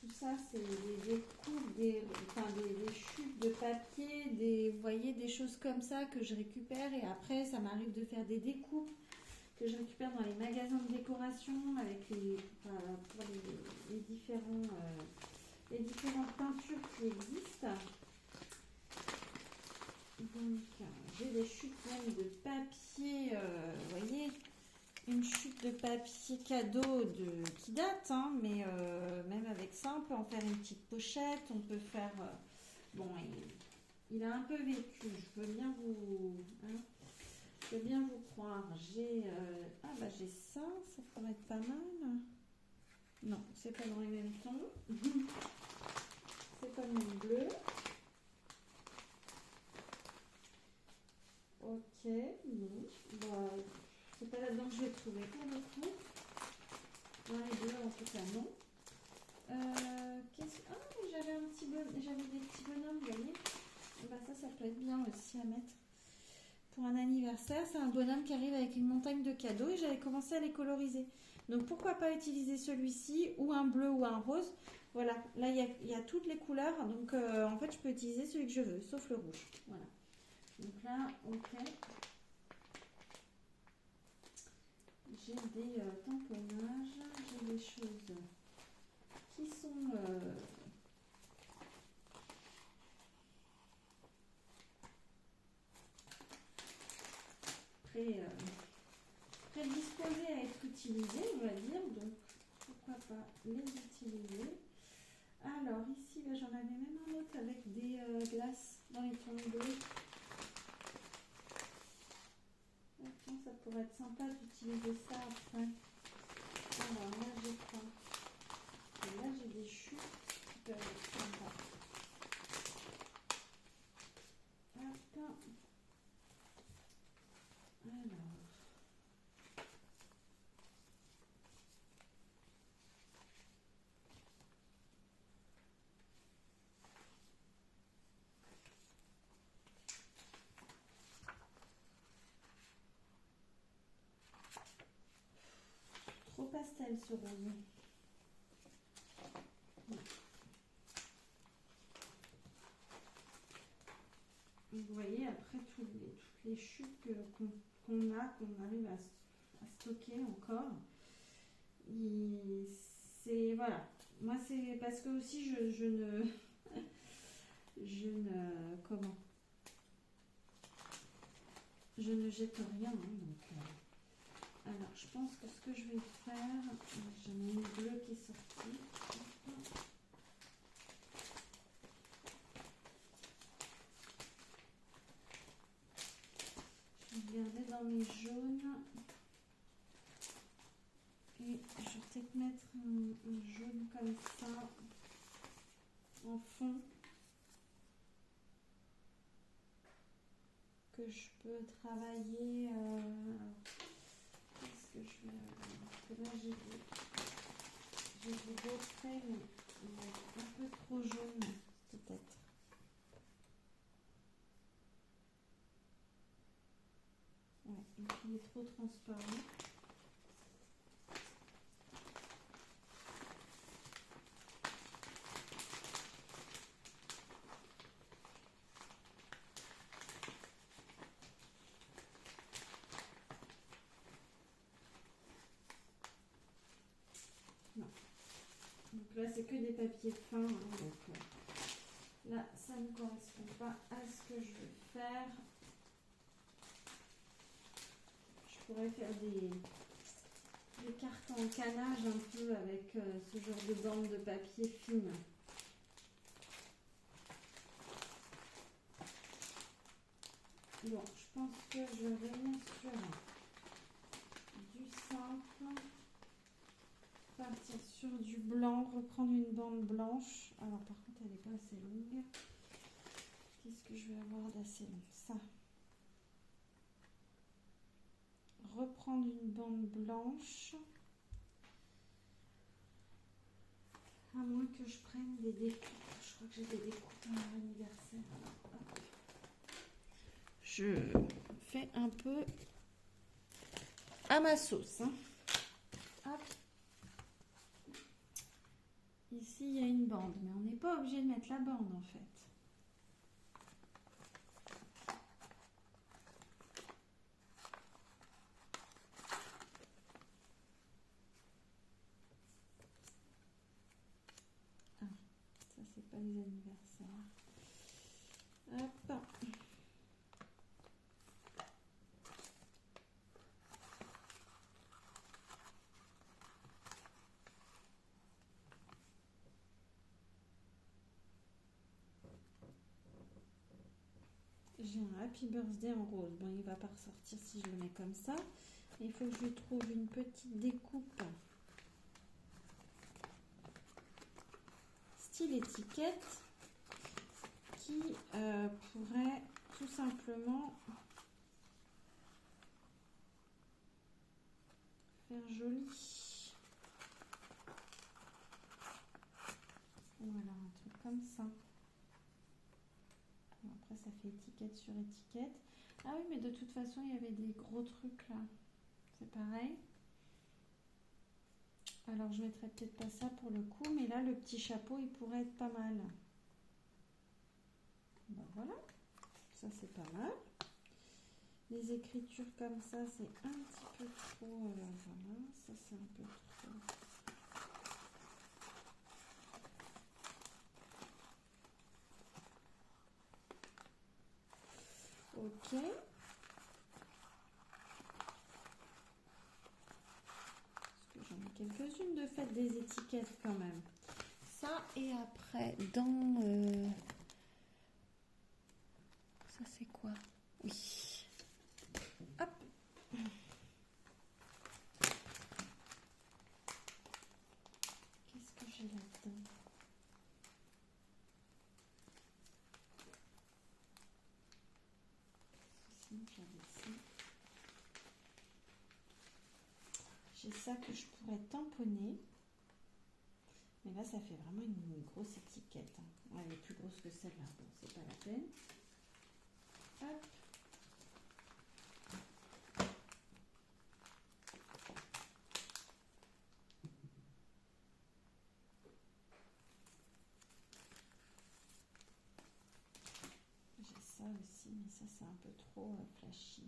Tout ça, c'est des coupes, des chutes de papier, vous voyez, des choses comme ça que je récupère. Et après, ça m'arrive de faire des découpes que je récupère dans les magasins de décoration avec pour les différentes peintures qui existent. Donc, j'ai des chutes même de papier, vous voyez, une chute de papier cadeau qui date, hein, mais même avec ça, on peut en faire une petite pochette, on peut faire... bon, il a un peu vécu, je veux bien vous croire. J'ai j'ai ça pourrait être pas mal. Non, c'est pas dans les mêmes tons. C'est pas le même bleu. Ok, non. Bah, c'est pas là-dedans que je vais trouver pour le coup. Dans les bleus, en tout cas, non. J'avais des petits bonhommes, vous voyez. Bah, ça peut être bien aussi à mettre pour un anniversaire. C'est un bonhomme qui arrive avec une montagne de cadeaux et j'avais commencé à les coloriser. Donc, pourquoi pas utiliser celui-ci ou un bleu ou un rose. Voilà, là, il y a toutes les couleurs. Donc, en fait, je peux utiliser celui que je veux, sauf le rouge. Voilà. Donc là, ok. j'ai des tamponnages, j'ai des choses qui sont prédisposées à être utilisées, on va dire, donc pourquoi pas les utiliser. Alors ici, j'en avais même un autre avec des glaces dans les tons bleus. Tiens, ça pourrait être sympa d'utiliser ça après. Alors là, j'ai quoi? Et là, j'ai des chutes qui peuvent être sympas. Hop. Alors. Trop pastel ce rose. Vous voyez, après toutes les chutes qu'on arrive à stocker encore, c'est voilà. Moi, c'est parce que aussi je ne comment, je ne jette rien, hein, donc. Alors, je pense que ce que je vais faire, j'en ai une bleue qui est sortie. Je vais regarder dans mes jaunes. Et je vais peut-être mettre un jaune comme ça en fond. Que je peux travailler. Qu'est-ce que je vais avoir? Parce que là, j'ai des beaux traits, mais un peu trop jaune, peut-être. Ouais, et puis il est trop transparent. Non. Donc là, c'est que des papiers fins. Hein, donc là, ça ne correspond pas à ce que je veux faire. Je pourrais faire des cartes en canage un peu avec ce genre de bande de papier fine. Bon, je pense que je vais venir sur du simple, partir sur du blanc, reprendre une bande blanche. Alors par contre, elle n'est pas assez longue. Qu'est-ce que je vais avoir d'assez long? Ça. Reprendre une bande blanche. À moins que je prenne des découpes. Je crois que j'ai des découpes à mon anniversaire. Hop. Je fais un peu à ma sauce. Hein. Hop. Ici, il y a une bande, mais on n'est pas obligé de mettre la bande en fait. Ah, ça c'est pas les anniversaires. Hop. J'ai un Happy Birthday en rose. Bon, il va pas ressortir si je le mets comme ça. Il faut que je lui trouve une petite découpe style étiquette qui pourrait tout simplement faire joli. Voilà, un truc comme ça. Après, ça fait étiquette sur étiquette. Ah oui, mais de toute façon, il y avait des gros trucs là. C'est pareil. Alors, je mettrai peut-être pas ça pour le coup, mais là, le petit chapeau, il pourrait être pas mal. Ben voilà, ça c'est pas mal. les écritures comme ça, c'est un petit peu trop. Voilà, ça c'est un peu trop. Ok. J'en ai quelques-unes de fait des étiquettes quand même. Ça et après dans ça c'est quoi? Oui. Hop. Qu'est-ce que j'ai là-dedans? Sinon j'avais ça. J'ai ça que je pourrais tamponner. Mais là, ça fait vraiment une grosse étiquette. Hein. Elle est plus grosse que celle-là. Bon, c'est pas la peine. Hop. J'ai ça aussi, mais ça, c'est un peu trop flashy.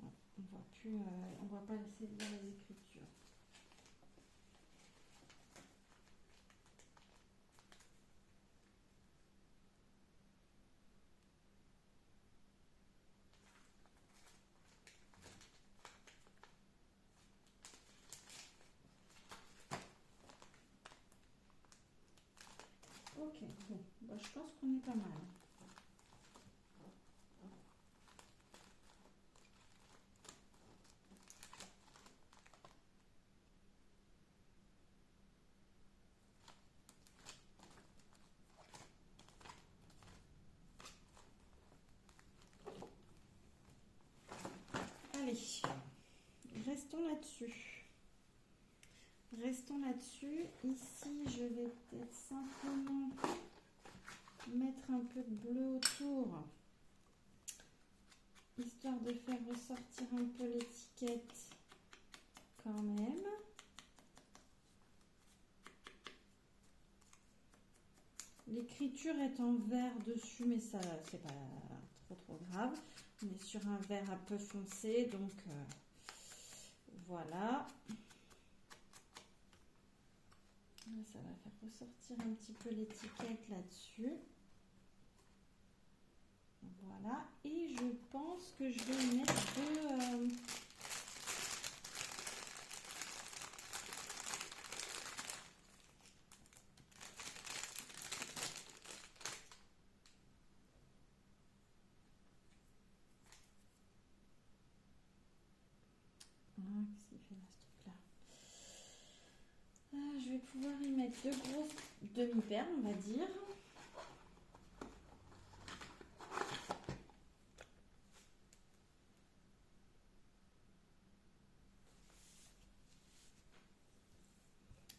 Là. Ouais, on voit plus, on voit pas assez bien les écritures. Ok, bon, bah, je pense qu'on est pas mal. Allez, restons là-dessus. Restons là-dessus. Ici, je vais peut-être simplement mettre un peu de bleu autour, histoire de faire ressortir un peu l'étiquette quand même. L'écriture est en vert dessus, mais ça, c'est pas trop grave. On est sur un vert un peu foncé, donc voilà. Là, ça va faire ressortir un petit peu l'étiquette là-dessus. Voilà. Et je pense que je vais mettre de... qu'est-ce qu'il fait là, ce truc-là? Je vais pouvoir y mettre deux grosses demi-perles, on va dire.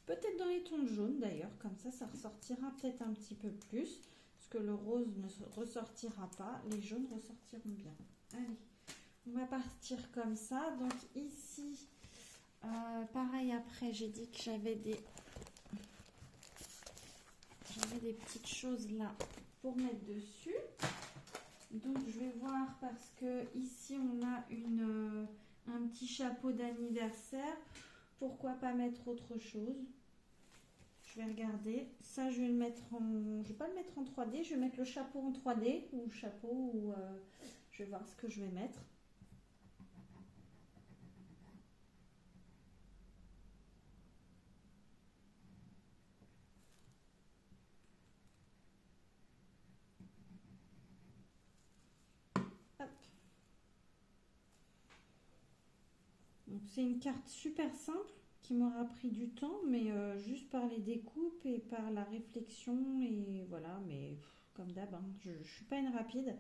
Peut-être dans les tons jaunes d'ailleurs, comme ça ressortira peut-être un petit peu plus. Parce que le rose ne ressortira pas, les jaunes ressortiront bien. Allez, on va partir comme ça. Donc ici, pareil après, j'ai dit que j'avais des petites choses là pour mettre dessus. Donc je vais voir parce que ici on a un petit chapeau d'anniversaire. Pourquoi pas mettre autre chose? Je vais regarder. Ça, je vais le mettre en... Je vais pas le mettre en 3D. Je vais mettre le chapeau en 3D ou chapeau ou... je vais voir ce que je vais mettre. Hop. Donc c'est une carte super simple qui m'aura pris du temps, mais juste par les découpes et par la réflexion et voilà. Mais comme d'hab, hein, je suis pas une rapide.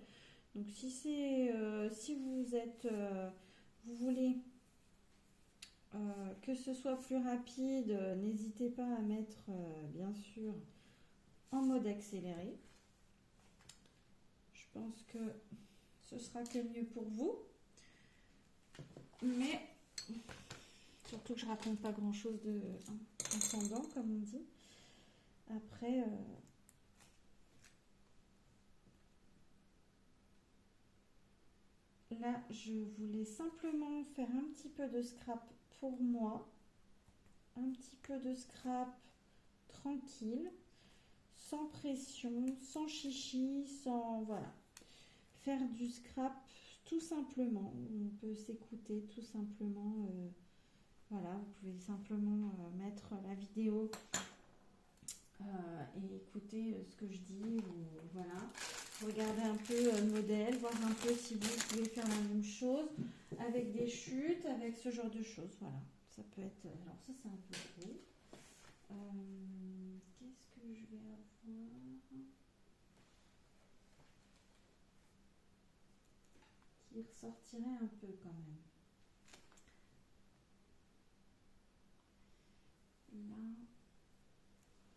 Donc si c'est si vous êtes vous voulez que ce soit plus rapide, n'hésitez pas à mettre bien sûr en mode accéléré. Je pense que ce sera que mieux pour vous. Mais surtout que je raconte pas grand chose de pendant, comme on dit. Après là, je voulais simplement faire un petit peu de scrap pour moi. Un petit peu de scrap tranquille, sans pression, sans chichi, sans... Voilà. Faire du scrap tout simplement. On peut s'écouter tout simplement. Voilà, vous pouvez simplement mettre la vidéo et écouter ce que je dis. Ou, voilà. Regardez un peu le modèle, voir un peu si vous pouvez faire la même chose avec des chutes, avec ce genre de choses. Voilà. Ça peut être... Alors ça, c'est un peu gros. Qu'est-ce que je vais avoir qui ressortirait un peu quand même. Là,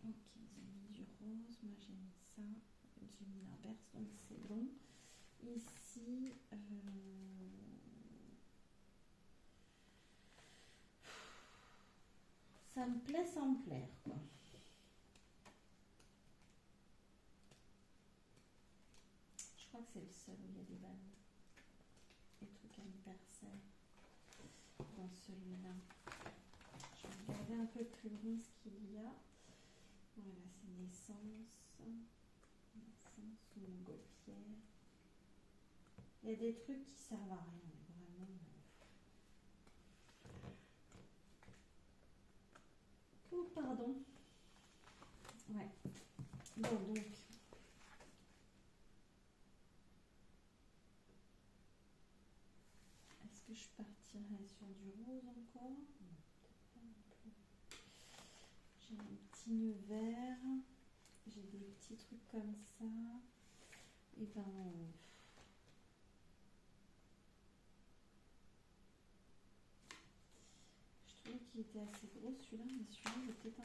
ok, ils ont mis du rose, moi j'ai mis ça, j'ai mis l'inverse donc c'est bon. Ici, ça me plaît sans me plaire quoi. Je crois que c'est le seul où il y a des ballons, des trucs anniversaires dans celui-là. Je vais regarder un peu plus loin ce qu'il y a. Voilà, c'est naissance ou montgolfière. Il y a des trucs qui servent à rien, vraiment. Oh, pardon. Ouais. Bon, donc. Est-ce que je partirai sur du rose encore? Non, peut-être pas non plus. J'ai un petit nœud vert. J'ai des petits trucs comme ça. Et ben. Je trouvais qu'il était assez gros celui-là, mais celui-là il est peut-être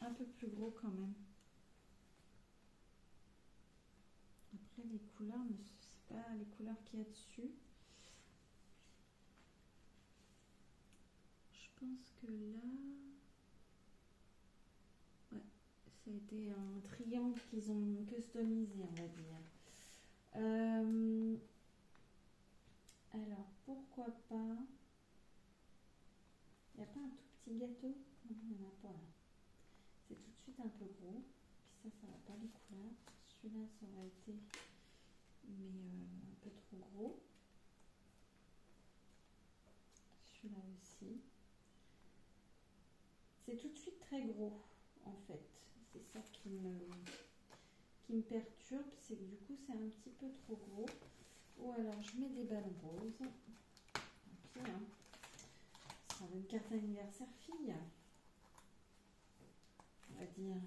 un peu plus gros quand même. Après les couleurs, c'est pas les couleurs qu'il y a dessus. Je pense que là, ouais, ça a été un triangle qu'ils ont customisé, on va dire. Alors pourquoi pas. Il n'y a pas un tout petit gâteau? Non, il n'y en a pas là. C'est tout de suite un peu gros. Puis ça va pas les couleurs. Celui-là, ça aurait été, mais un peu trop gros. Celui-là aussi. C'est tout de suite très gros, en fait. C'est ça qui me perturbe, c'est que du coup, c'est un petit peu trop gros. Ou alors, je mets des ballons roses. Tant pis, hein. Ça sera une carte anniversaire fille, on va dire.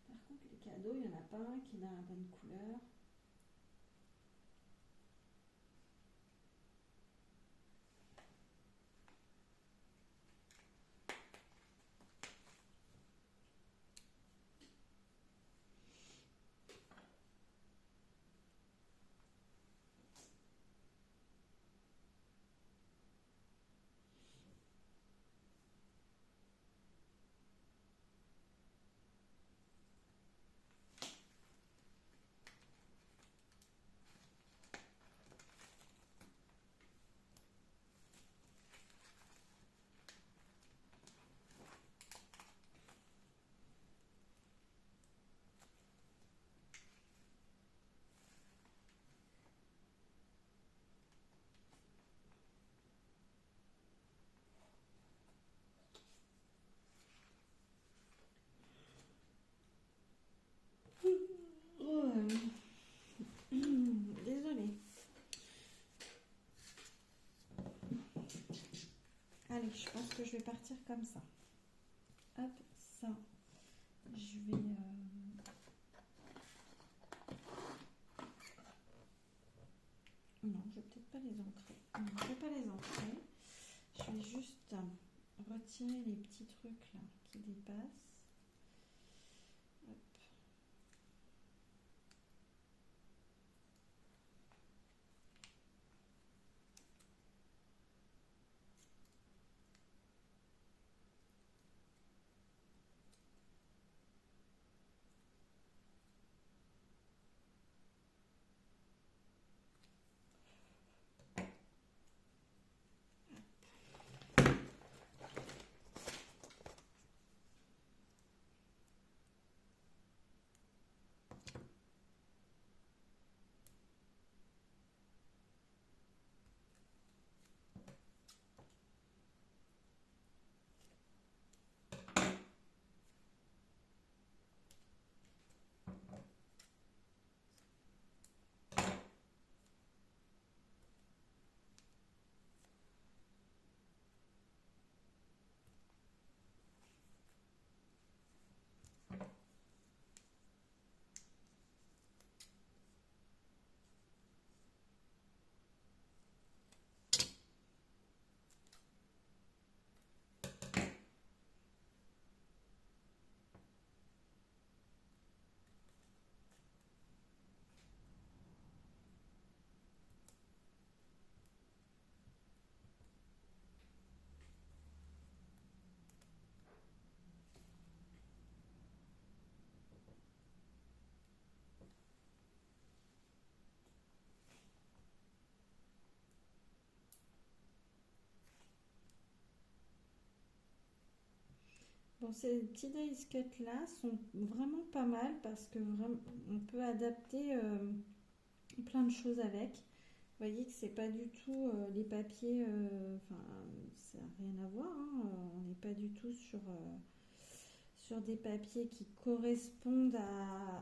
Par contre, les cadeaux, il n'y en a pas un qui est dans la bonne couleur. Désolée. Allez, je pense que je vais partir comme ça. Hop, ça. Je vais... Non, je vais peut-être pas les ancrer. Non, je vais pas les ancrer. Je vais juste retirer les petits trucs là qui dépassent. Hop. Bon, ces petits dice cuts là sont vraiment pas mal parce que vraiment, on peut adapter plein de choses avec. Vous voyez que c'est pas du tout les papiers, enfin, ça n'a rien à voir, hein, on n'est pas du tout sur des papiers qui correspondent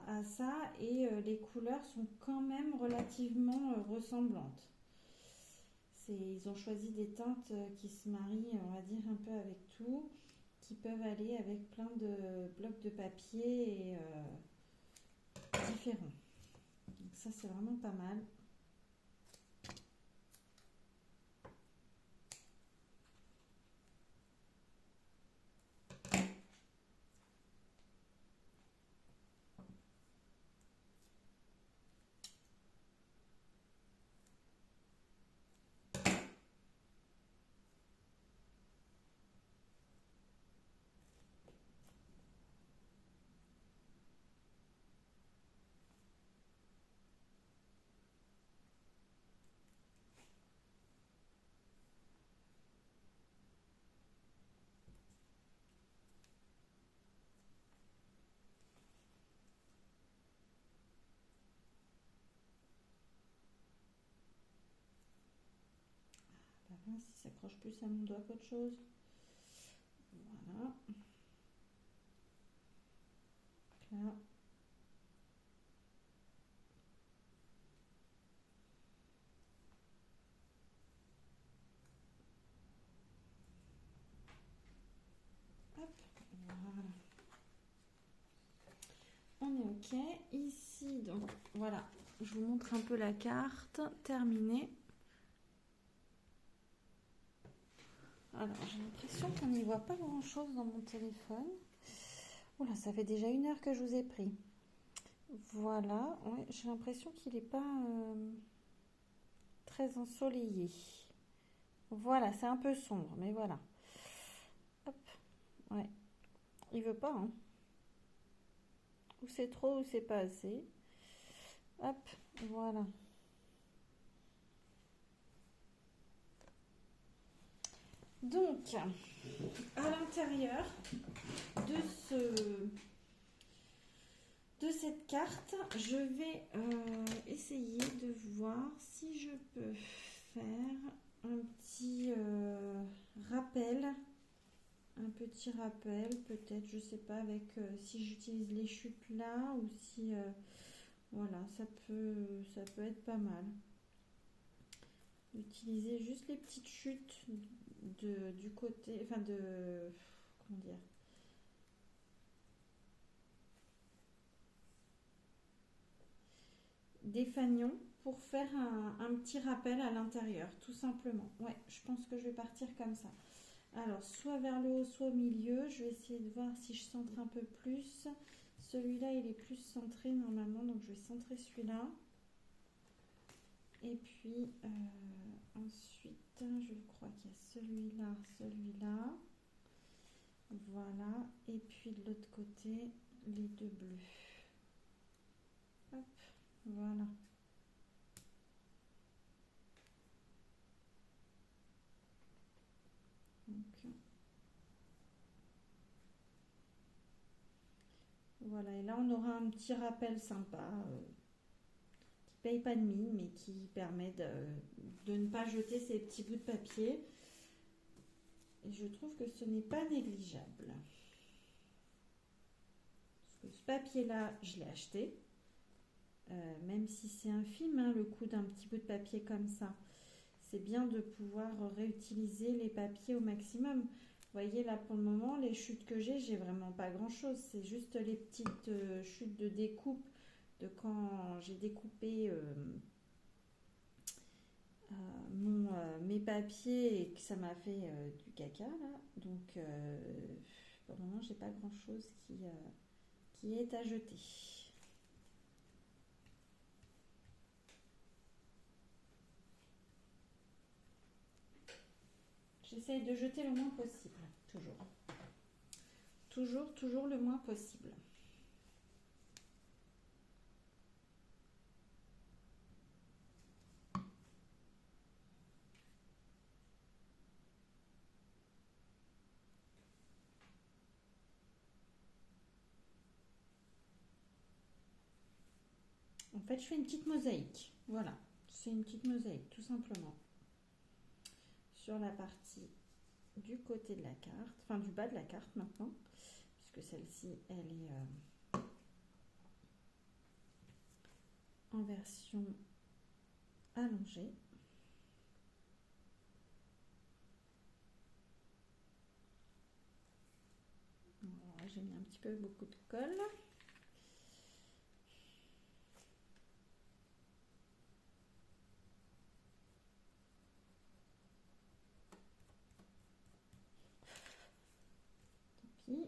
à ça et les couleurs sont quand même relativement ressemblantes. Ils ont choisi des teintes qui se marient, on va dire, un peu avec tout, qui peuvent aller avec plein de blocs de papier et différents. Donc ça, c'est vraiment pas mal. Si ça s'accroche plus à mon doigt qu'autre chose. Voilà. Là. Hop, voilà. On est ok. Ici, donc voilà, je vous montre un peu la carte. Terminée. Alors, j'ai l'impression qu'on n'y voit pas grand-chose dans mon téléphone. Oula, ça fait déjà 1 heure que je vous ai pris. Voilà, ouais, j'ai l'impression qu'il n'est pas très ensoleillé. Voilà, c'est un peu sombre, mais voilà. Hop, ouais. Il veut pas, hein. Ou c'est trop ou c'est pas assez. Hop, voilà. Donc, à l'intérieur de cette carte, je vais essayer de voir si je peux faire un petit rappel. Un petit rappel, peut-être, je sais pas, avec si j'utilise les chutes là ou si Voilà, ça peut être pas mal. Utiliser juste les petites chutes du côté, enfin comment dire, des fanions pour faire un petit rappel à l'intérieur, tout simplement. Ouais, je pense que je vais partir comme ça. Alors, soit vers le haut, soit au milieu. Je vais essayer de voir si je centre un peu plus. Celui-là, il est plus centré normalement, donc je vais centrer celui-là. Et puis, ensuite, je crois qu'il y a celui-là, celui-là. Voilà. Et puis, de l'autre côté, les deux bleus. Hop, voilà. Donc, voilà. Et là, on aura un petit rappel sympa. Qui paye pas de mine, mais qui permet de ne pas jeter ces petits bouts de papier. Et je trouve que ce n'est pas négligeable. Parce que ce papier-là, je l'ai acheté. Même si c'est infime, hein, le coût d'un petit bout de papier comme ça. C'est bien de pouvoir réutiliser les papiers au maximum. Vous voyez là pour le moment, les chutes que j'ai vraiment pas grand-chose. C'est juste les petites chutes de découpe de quand j'ai découpé mes papiers et que ça m'a fait du caca là. Donc pour le moment, j'ai pas grand-chose qui est à jeter. J'essaye de jeter le moins possible, toujours. Toujours le moins possible. En fait, je fais une petite mosaïque. Voilà, c'est une petite mosaïque, tout simplement. Sur la partie du côté de la carte, enfin du bas de la carte maintenant, puisque celle-ci, elle est en version allongée. Voilà, j'ai mis un petit peu beaucoup de colle. Tant pis.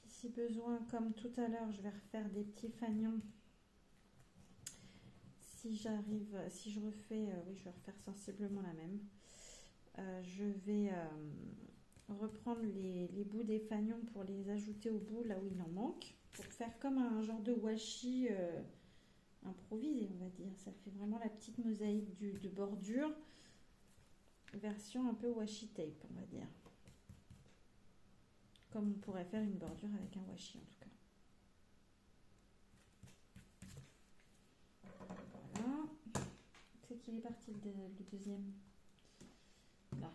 Puis si besoin, comme tout à l'heure, je vais refaire des petits fanions. Si je refais, oui, je vais refaire sensiblement la même. Je vais reprendre les bouts des fanions pour les ajouter au bout là où il en manque, pour faire comme un genre de washi improvisé, on va dire. Ça fait vraiment la petite mosaïque de bordure, version un peu washi tape, on va dire. Comme on pourrait faire une bordure avec un washi en tout cas. Voilà. C'est qu'il est parti le deuxième. Là.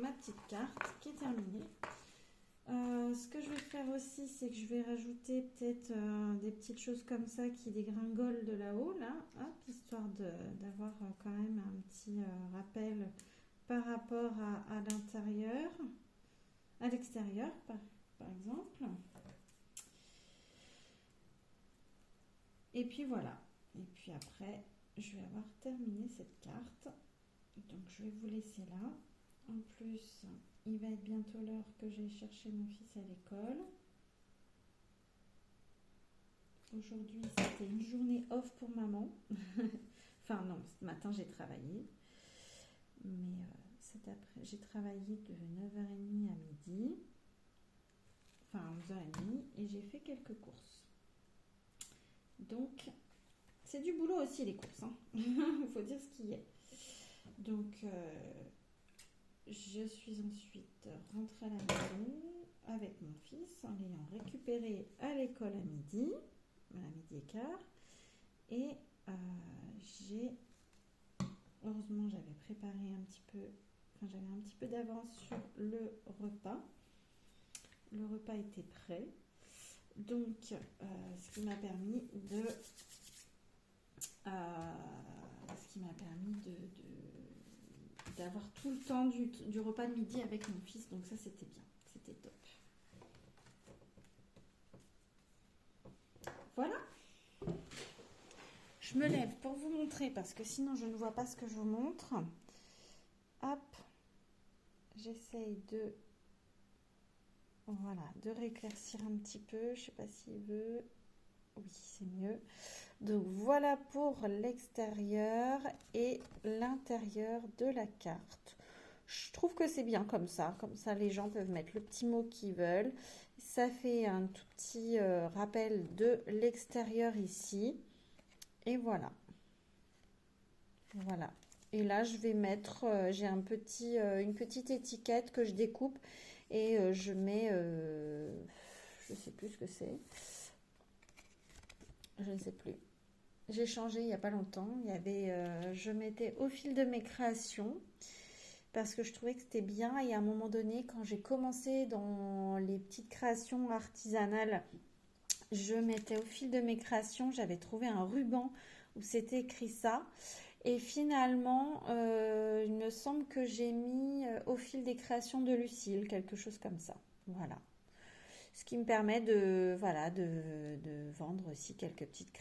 ma petite carte qui est terminée. Ce que je vais faire aussi, c'est que je vais rajouter peut-être des petites choses comme ça qui dégringolent de là-haut, là, hop, histoire d'avoir quand même un petit rappel par rapport à l'intérieur, à l'extérieur, par exemple. Et puis voilà. Et puis après, je vais avoir terminé cette carte. Donc je vais vous laisser là. En plus, il va être bientôt l'heure que j'aille chercher mon fils à l'école. Aujourd'hui, c'était une journée off pour maman. Enfin non, ce matin j'ai travaillé. Mais cet après, j'ai travaillé de 9h30 à midi. Enfin 11h30 et j'ai fait quelques courses. Donc, c'est du boulot aussi les courses. Il faut dire ce qu'il y a. Donc, je suis ensuite rentrée à la maison avec mon fils en l'ayant récupéré à l'école à midi et quart. Et heureusement, j'avais préparé un petit peu, j'avais un petit peu d'avance sur le repas. Le repas était prêt. Donc, ce qui m'a permis d'avoir tout le temps du repas de midi avec mon fils. Donc ça, c'était bien. C'était top. Voilà. Je me lève pour vous montrer parce que sinon, je ne vois pas ce que je vous montre. Hop. J'essaye de rééclaircir un petit peu. Je ne sais pas s'il veut. Oui, c'est mieux. Donc voilà pour l'extérieur et l'intérieur de la carte. Je trouve que c'est bien comme ça. Comme ça, les gens peuvent mettre le petit mot qu'ils veulent. Ça fait un tout petit rappel de l'extérieur ici. Et voilà. Voilà. Et là, je vais mettre, j'ai une petite étiquette que je découpe et je mets, je ne sais plus ce que c'est. Je ne sais plus. J'ai changé il n'y a pas longtemps. Je mettais au fil de mes créations parce que je trouvais que c'était bien. Et à un moment donné, quand j'ai commencé dans les petites créations artisanales, je mettais au fil de mes créations, j'avais trouvé un ruban où c'était écrit ça. Et finalement, il me semble que j'ai mis au fil des créations de Lucille, quelque chose comme ça. Voilà. Ce qui me permet de vendre aussi quelques petites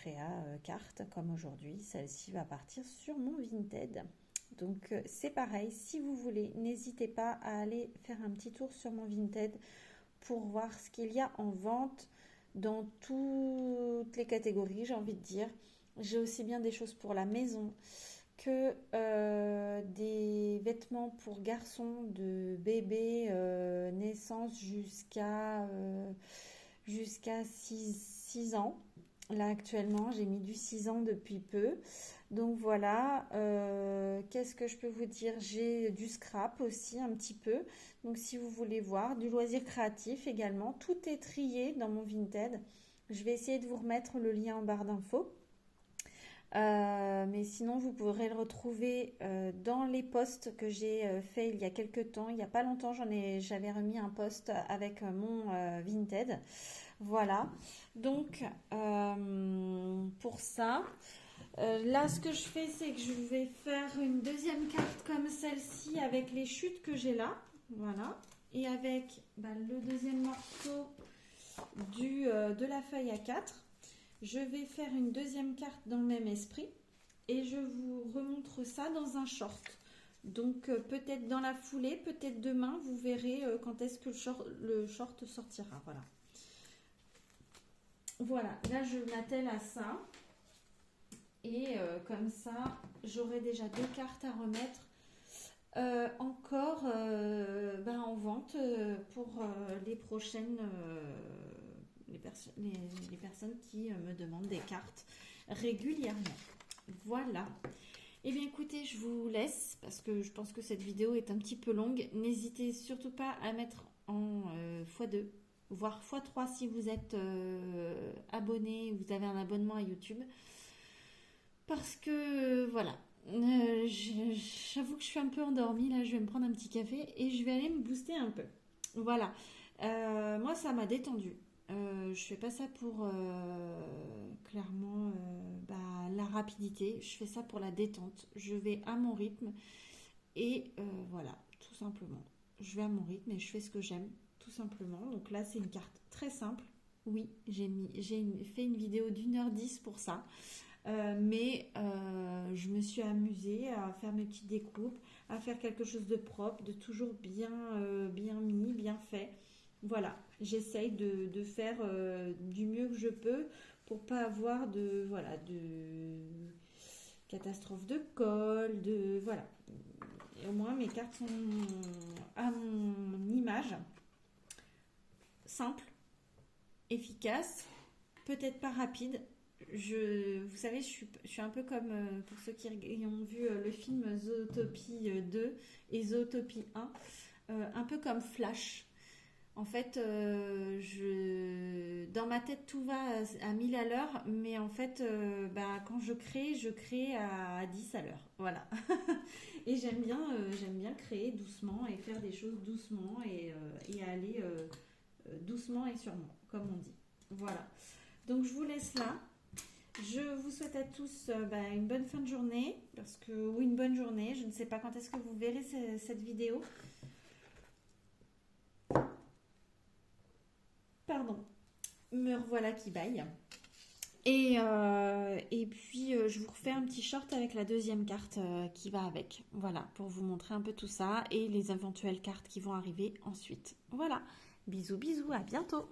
cartes, comme aujourd'hui. Celle-ci va partir sur mon Vinted. Donc, c'est pareil. Si vous voulez, n'hésitez pas à aller faire un petit tour sur mon Vinted pour voir ce qu'il y a en vente dans toutes les catégories, j'ai envie de dire. J'ai aussi bien des choses pour la maison que des vêtements pour garçons de bébé naissance jusqu'à 6 ans. Là actuellement, j'ai mis du 6 ans depuis peu. Donc voilà, qu'est-ce que je peux vous dire? J'ai du scrap aussi un petit peu. Donc si vous voulez voir, du loisir créatif également. Tout est trié dans mon Vinted. Je vais essayer de vous remettre le lien en barre d'infos. Mais sinon, vous pourrez le retrouver dans les posts que j'ai fait il y a quelques temps. Il n'y a pas longtemps, j'avais remis un post avec mon Vinted. Voilà. Donc, pour ça, là, ce que je fais, c'est que je vais faire une deuxième carte comme celle-ci avec les chutes que j'ai là. Voilà. Et avec le deuxième morceau de la feuille A4. Je vais faire une deuxième carte dans le même esprit et je vous remontre ça dans un short. Donc peut-être dans la foulée, peut-être demain, vous verrez quand est-ce que le short sortira. Voilà. Voilà, là je m'attelle à ça. Et comme ça, j'aurai déjà 2 cartes à remettre encore en vente pour les prochaines... les personnes qui me demandent des cartes régulièrement. Voilà. Eh bien écoutez, je vous laisse parce que je pense que cette vidéo est un petit peu longue. N'hésitez surtout pas à mettre en x2, voire x3 si vous êtes abonné, vous avez un abonnement à YouTube. Parce que voilà, J'avoue que je suis un peu endormie là, je vais me prendre un petit café et je vais aller me booster un peu. Voilà. Moi, ça m'a détendu. Je fais pas ça pour clairement la rapidité. Je fais ça pour la détente. Je vais à mon rythme et voilà, tout simplement. Je vais à mon rythme et je fais ce que j'aime, tout simplement. Donc là, c'est une carte très simple. Oui, fait une vidéo d'1h10 pour ça. Mais je me suis amusée à faire mes petites découpes, à faire quelque chose de propre, de toujours bien mis, bien fait. Voilà, j'essaye de faire du mieux que je peux pour pas avoir de catastrophe de colle, voilà. Et au moins mes cartes sont à mon image, simple, efficace, peut-être pas rapide. Vous savez, je suis un peu comme, pour ceux qui ont vu le film Zootopie 2 et Zootopie 1, un peu comme Flash. En fait, dans ma tête, tout va à 1000 à l'heure, mais en fait, quand je crée à 10 à l'heure. Voilà. Et j'aime bien créer doucement et faire des choses doucement et aller doucement et sûrement, comme on dit. Voilà. Donc, je vous laisse là. Je vous souhaite à tous une bonne fin de journée, ou une bonne journée. Je ne sais pas quand est-ce que vous verrez cette vidéo. Pardon, me revoilà qui baille. Et puis, je vous refais un petit short avec la deuxième carte qui va avec. Voilà, pour vous montrer un peu tout ça et les éventuelles cartes qui vont arriver ensuite. Voilà, bisous, bisous, à bientôt.